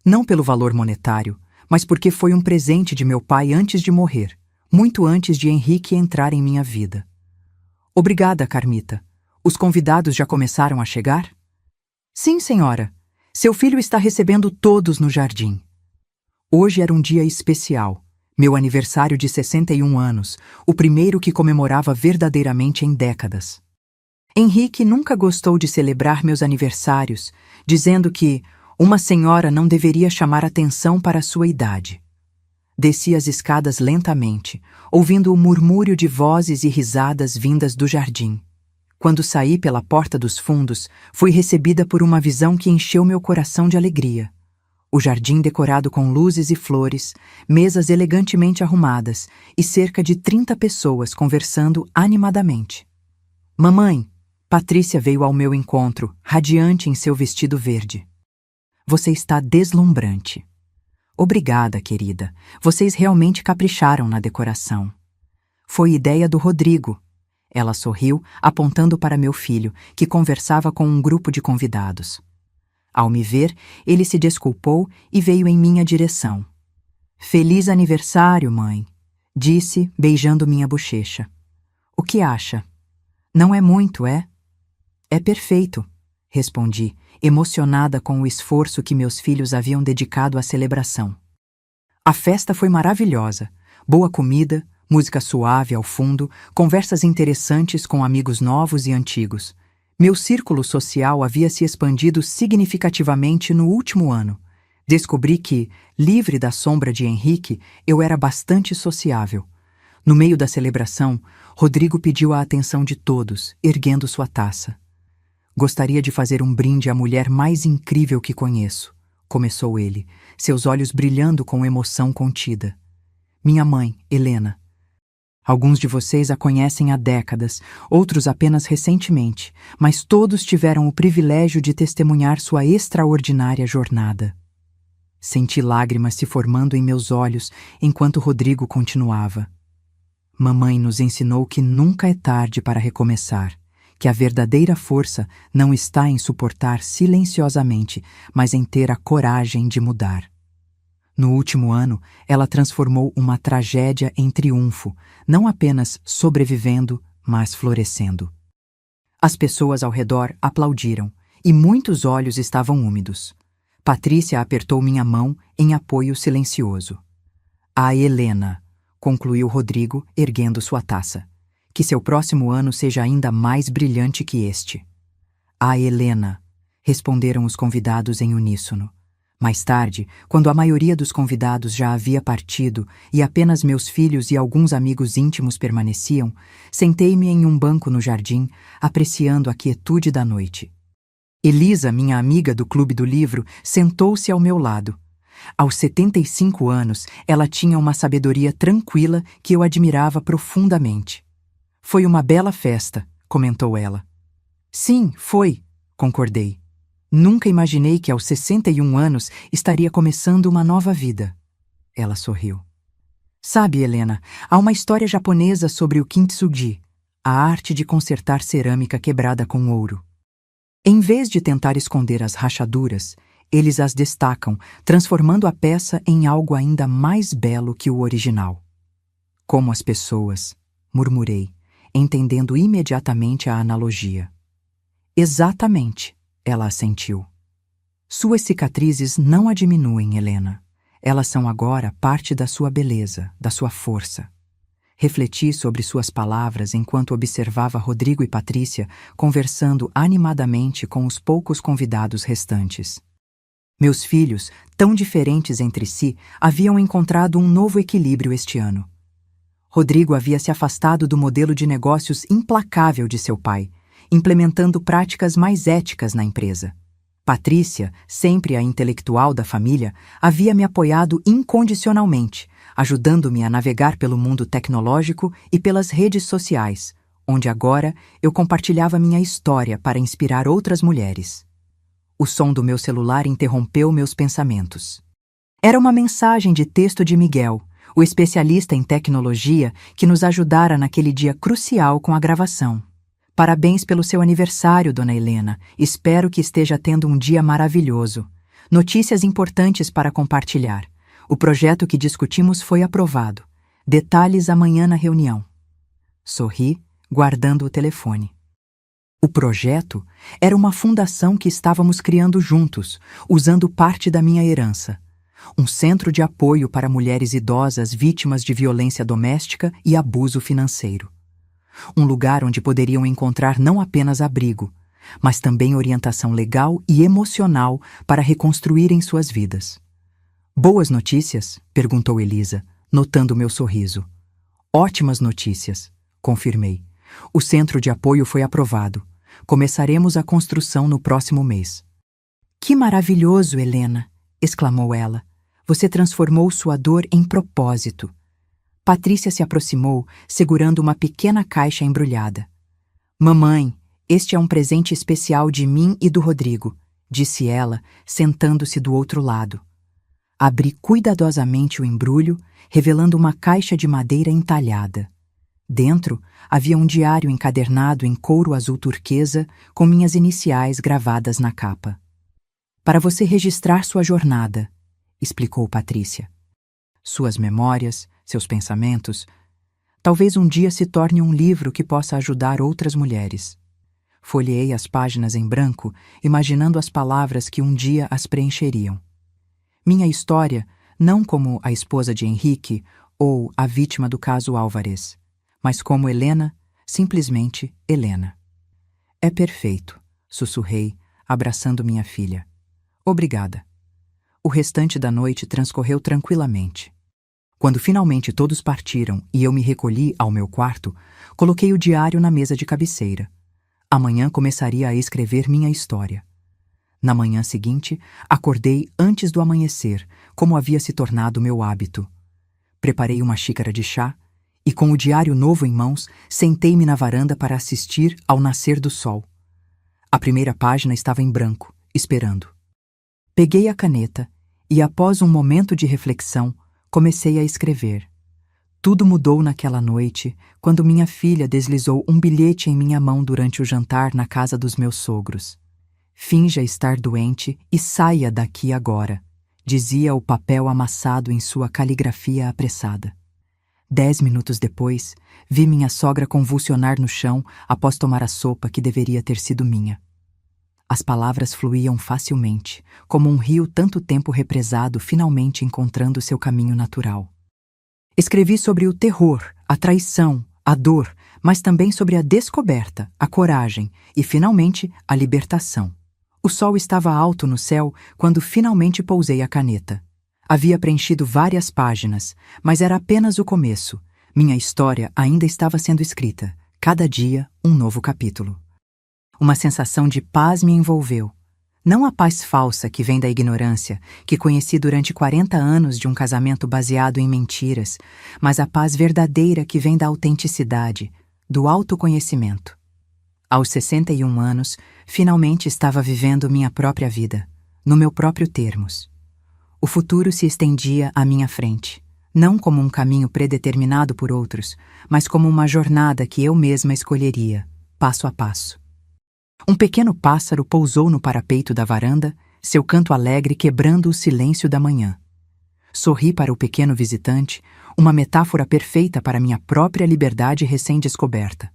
Não pelo valor monetário, mas porque foi um presente de meu pai antes de morrer, muito antes de Henrique entrar em minha vida. "Obrigada, Carmita. Os convidados já começaram a chegar?" "Sim, senhora. Seu filho está recebendo todos no jardim." Hoje era um dia especial, meu aniversário de 61 anos, o primeiro que comemorava verdadeiramente em décadas. Henrique nunca gostou de celebrar meus aniversários, dizendo que uma senhora não deveria chamar atenção para a sua idade. Desci as escadas lentamente, ouvindo o murmúrio de vozes e risadas vindas do jardim. Quando saí pela porta dos fundos, fui recebida por uma visão que encheu meu coração de alegria. O jardim decorado com luzes e flores, mesas elegantemente arrumadas e cerca de 30 pessoas conversando animadamente. "Mamãe", Patrícia veio ao meu encontro, radiante em seu vestido verde. "Você está deslumbrante." "Obrigada, querida. Vocês realmente capricharam na decoração." "Foi ideia do Rodrigo." Ela sorriu, apontando para meu filho, que conversava com um grupo de convidados. Ao me ver, ele se desculpou e veio em minha direção. "Feliz aniversário, mãe", disse, beijando minha bochecha. "O que acha? Não é muito, é?" "É perfeito", respondi, emocionada com o esforço que meus filhos haviam dedicado à celebração. A festa foi maravilhosa. Boa comida, música suave ao fundo, conversas interessantes com amigos novos e antigos. Meu círculo social havia se expandido significativamente no último ano. Descobri que, livre da sombra de Henrique, eu era bastante sociável. No meio da celebração, Rodrigo pediu a atenção de todos, erguendo sua taça. "Gostaria de fazer um brinde à mulher mais incrível que conheço", começou ele, seus olhos brilhando com emoção contida. "Minha mãe, Helena. Alguns de vocês a conhecem há décadas, outros apenas recentemente, mas todos tiveram o privilégio de testemunhar sua extraordinária jornada." Senti lágrimas se formando em meus olhos enquanto Rodrigo continuava. "Mamãe nos ensinou que nunca é tarde para recomeçar, que a verdadeira força não está em suportar silenciosamente, mas em ter a coragem de mudar." No último ano, ela transformou uma tragédia em triunfo, não apenas sobrevivendo, mas florescendo. As pessoas ao redor aplaudiram, e muitos olhos estavam úmidos. Patrícia apertou minha mão em apoio silencioso. "A Helena", concluiu Rodrigo, erguendo sua taça. "Que seu próximo ano seja ainda mais brilhante que este." "A Helena", responderam os convidados em uníssono. Mais tarde, quando a maioria dos convidados já havia partido e apenas meus filhos e alguns amigos íntimos permaneciam, sentei-me em um banco no jardim, apreciando a quietude da noite. Elisa, minha amiga do Clube do Livro, sentou-se ao meu lado. Aos 75 anos, ela tinha uma sabedoria tranquila que eu admirava profundamente. "Foi uma bela festa", comentou ela. "Sim, foi", concordei. "Nunca imaginei que aos 61 anos estaria começando uma nova vida." Ela sorriu. "Sabe, Helena, há uma história japonesa sobre o kintsugi, a arte de consertar cerâmica quebrada com ouro. Em vez de tentar esconder as rachaduras, eles as destacam, transformando a peça em algo ainda mais belo que o original." "Como as pessoas", murmurei, entendendo imediatamente a analogia. "Exatamente", ela assentiu. "Suas cicatrizes não a diminuem, Helena. Elas são agora parte da sua beleza, da sua força." Refleti sobre suas palavras enquanto observava Rodrigo e Patrícia conversando animadamente com os poucos convidados restantes. Meus filhos, tão diferentes entre si, haviam encontrado um novo equilíbrio este ano. Rodrigo havia se afastado do modelo de negócios implacável de seu pai, implementando práticas mais éticas na empresa. Patrícia, sempre a intelectual da família, havia me apoiado incondicionalmente, ajudando-me a navegar pelo mundo tecnológico e pelas redes sociais, onde agora eu compartilhava minha história para inspirar outras mulheres. O som do meu celular interrompeu meus pensamentos. Era uma mensagem de texto de Miguel, o especialista em tecnologia que nos ajudara naquele dia crucial com a gravação. Parabéns pelo seu aniversário, Dona Helena. Espero que esteja tendo um dia maravilhoso. Notícias importantes para compartilhar. O projeto que discutimos foi aprovado. Detalhes amanhã na reunião. Sorri, guardando o telefone. O projeto era uma fundação que estávamos criando juntos, usando parte da minha herança. Um centro de apoio para mulheres idosas vítimas de violência doméstica e abuso financeiro. Um lugar onde poderiam encontrar não apenas abrigo, mas também orientação legal e emocional para reconstruírem suas vidas. Boas notícias? Perguntou Elisa, notando meu sorriso. Ótimas notícias, confirmei. O centro de apoio foi aprovado. Começaremos a construção no próximo mês. Que maravilhoso, Helena! Exclamou ela. Você transformou sua dor em propósito. Patrícia se aproximou, segurando uma pequena caixa embrulhada. Mamãe, este é um presente especial de mim e do Rodrigo, disse ela, sentando-se do outro lado. Abri cuidadosamente o embrulho, revelando uma caixa de madeira entalhada. Dentro havia um diário encadernado em couro azul turquesa com minhas iniciais gravadas na capa. Para você registrar sua jornada, explicou Patrícia. Suas memórias, seus pensamentos, talvez um dia se torne um livro que possa ajudar outras mulheres. Folheei as páginas em branco, imaginando as palavras que um dia as preencheriam. Minha história, não como a esposa de Henrique ou a vítima do caso Álvares, mas como Helena, simplesmente Helena. É perfeito, sussurrei, abraçando minha filha. Obrigada. O restante da noite transcorreu tranquilamente. Quando finalmente todos partiram e eu me recolhi ao meu quarto, coloquei o diário na mesa de cabeceira. Amanhã começaria a escrever minha história. Na manhã seguinte, acordei antes do amanhecer, como havia se tornado meu hábito. Preparei uma xícara de chá e, com o diário novo em mãos, sentei-me na varanda para assistir ao nascer do sol. A primeira página estava em branco, esperando. Peguei a caneta e, após um momento de reflexão, comecei a escrever. Tudo mudou naquela noite, quando minha filha deslizou um bilhete em minha mão durante o jantar na casa dos meus sogros. Finja estar doente e saia daqui agora, dizia o papel amassado em sua caligrafia apressada. 10 minutos depois, vi minha sogra convulsionar no chão após tomar a sopa que deveria ter sido minha. As palavras fluíam facilmente, como um rio tanto tempo represado finalmente encontrando seu caminho natural. Escrevi sobre o terror, a traição, a dor, mas também sobre a descoberta, a coragem e, finalmente, a libertação. O sol estava alto no céu quando finalmente pousei a caneta. Havia preenchido várias páginas, mas era apenas o começo. Minha história ainda estava sendo escrita. Cada dia, um novo capítulo. Uma sensação de paz me envolveu. Não a paz falsa que vem da ignorância, que conheci durante 40 anos de um casamento baseado em mentiras, mas a paz verdadeira que vem da autenticidade, do autoconhecimento. Aos 61 anos, finalmente estava vivendo minha própria vida, no meu próprio termos. O futuro se estendia à minha frente, não como um caminho predeterminado por outros, mas como uma jornada que eu mesma escolheria, passo a passo. Um pequeno pássaro pousou no parapeito da varanda, seu canto alegre quebrando o silêncio da manhã. Sorri para o pequeno visitante, uma metáfora perfeita para minha própria liberdade recém-descoberta.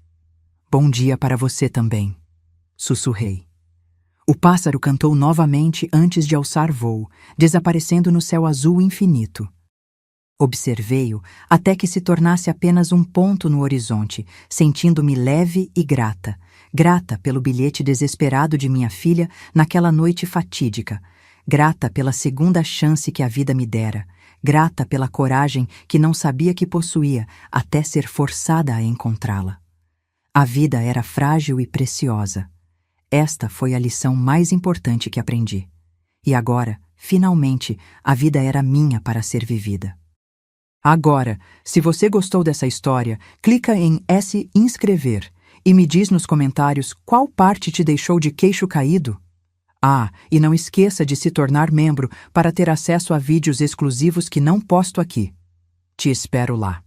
Bom dia para você também, sussurrei. O pássaro cantou novamente antes de alçar voo, desaparecendo no céu azul infinito. Observei-o até que se tornasse apenas um ponto no horizonte, sentindo-me leve e grata. Grata pelo bilhete desesperado de minha filha naquela noite fatídica. grata pela segunda chance que a vida me dera, grata pela coragem que não sabia que possuía até ser forçada a encontrá-la. A vida era frágil e preciosa. Esta foi a lição mais importante que aprendi. E agora, finalmente, a vida era minha para ser vivida. Agora, se você gostou dessa história, clica em S inscrever e me diz nos comentários qual parte te deixou de queixo caído. Ah, e não esqueça de se tornar membro para ter acesso a vídeos exclusivos que não posto aqui. Te espero lá.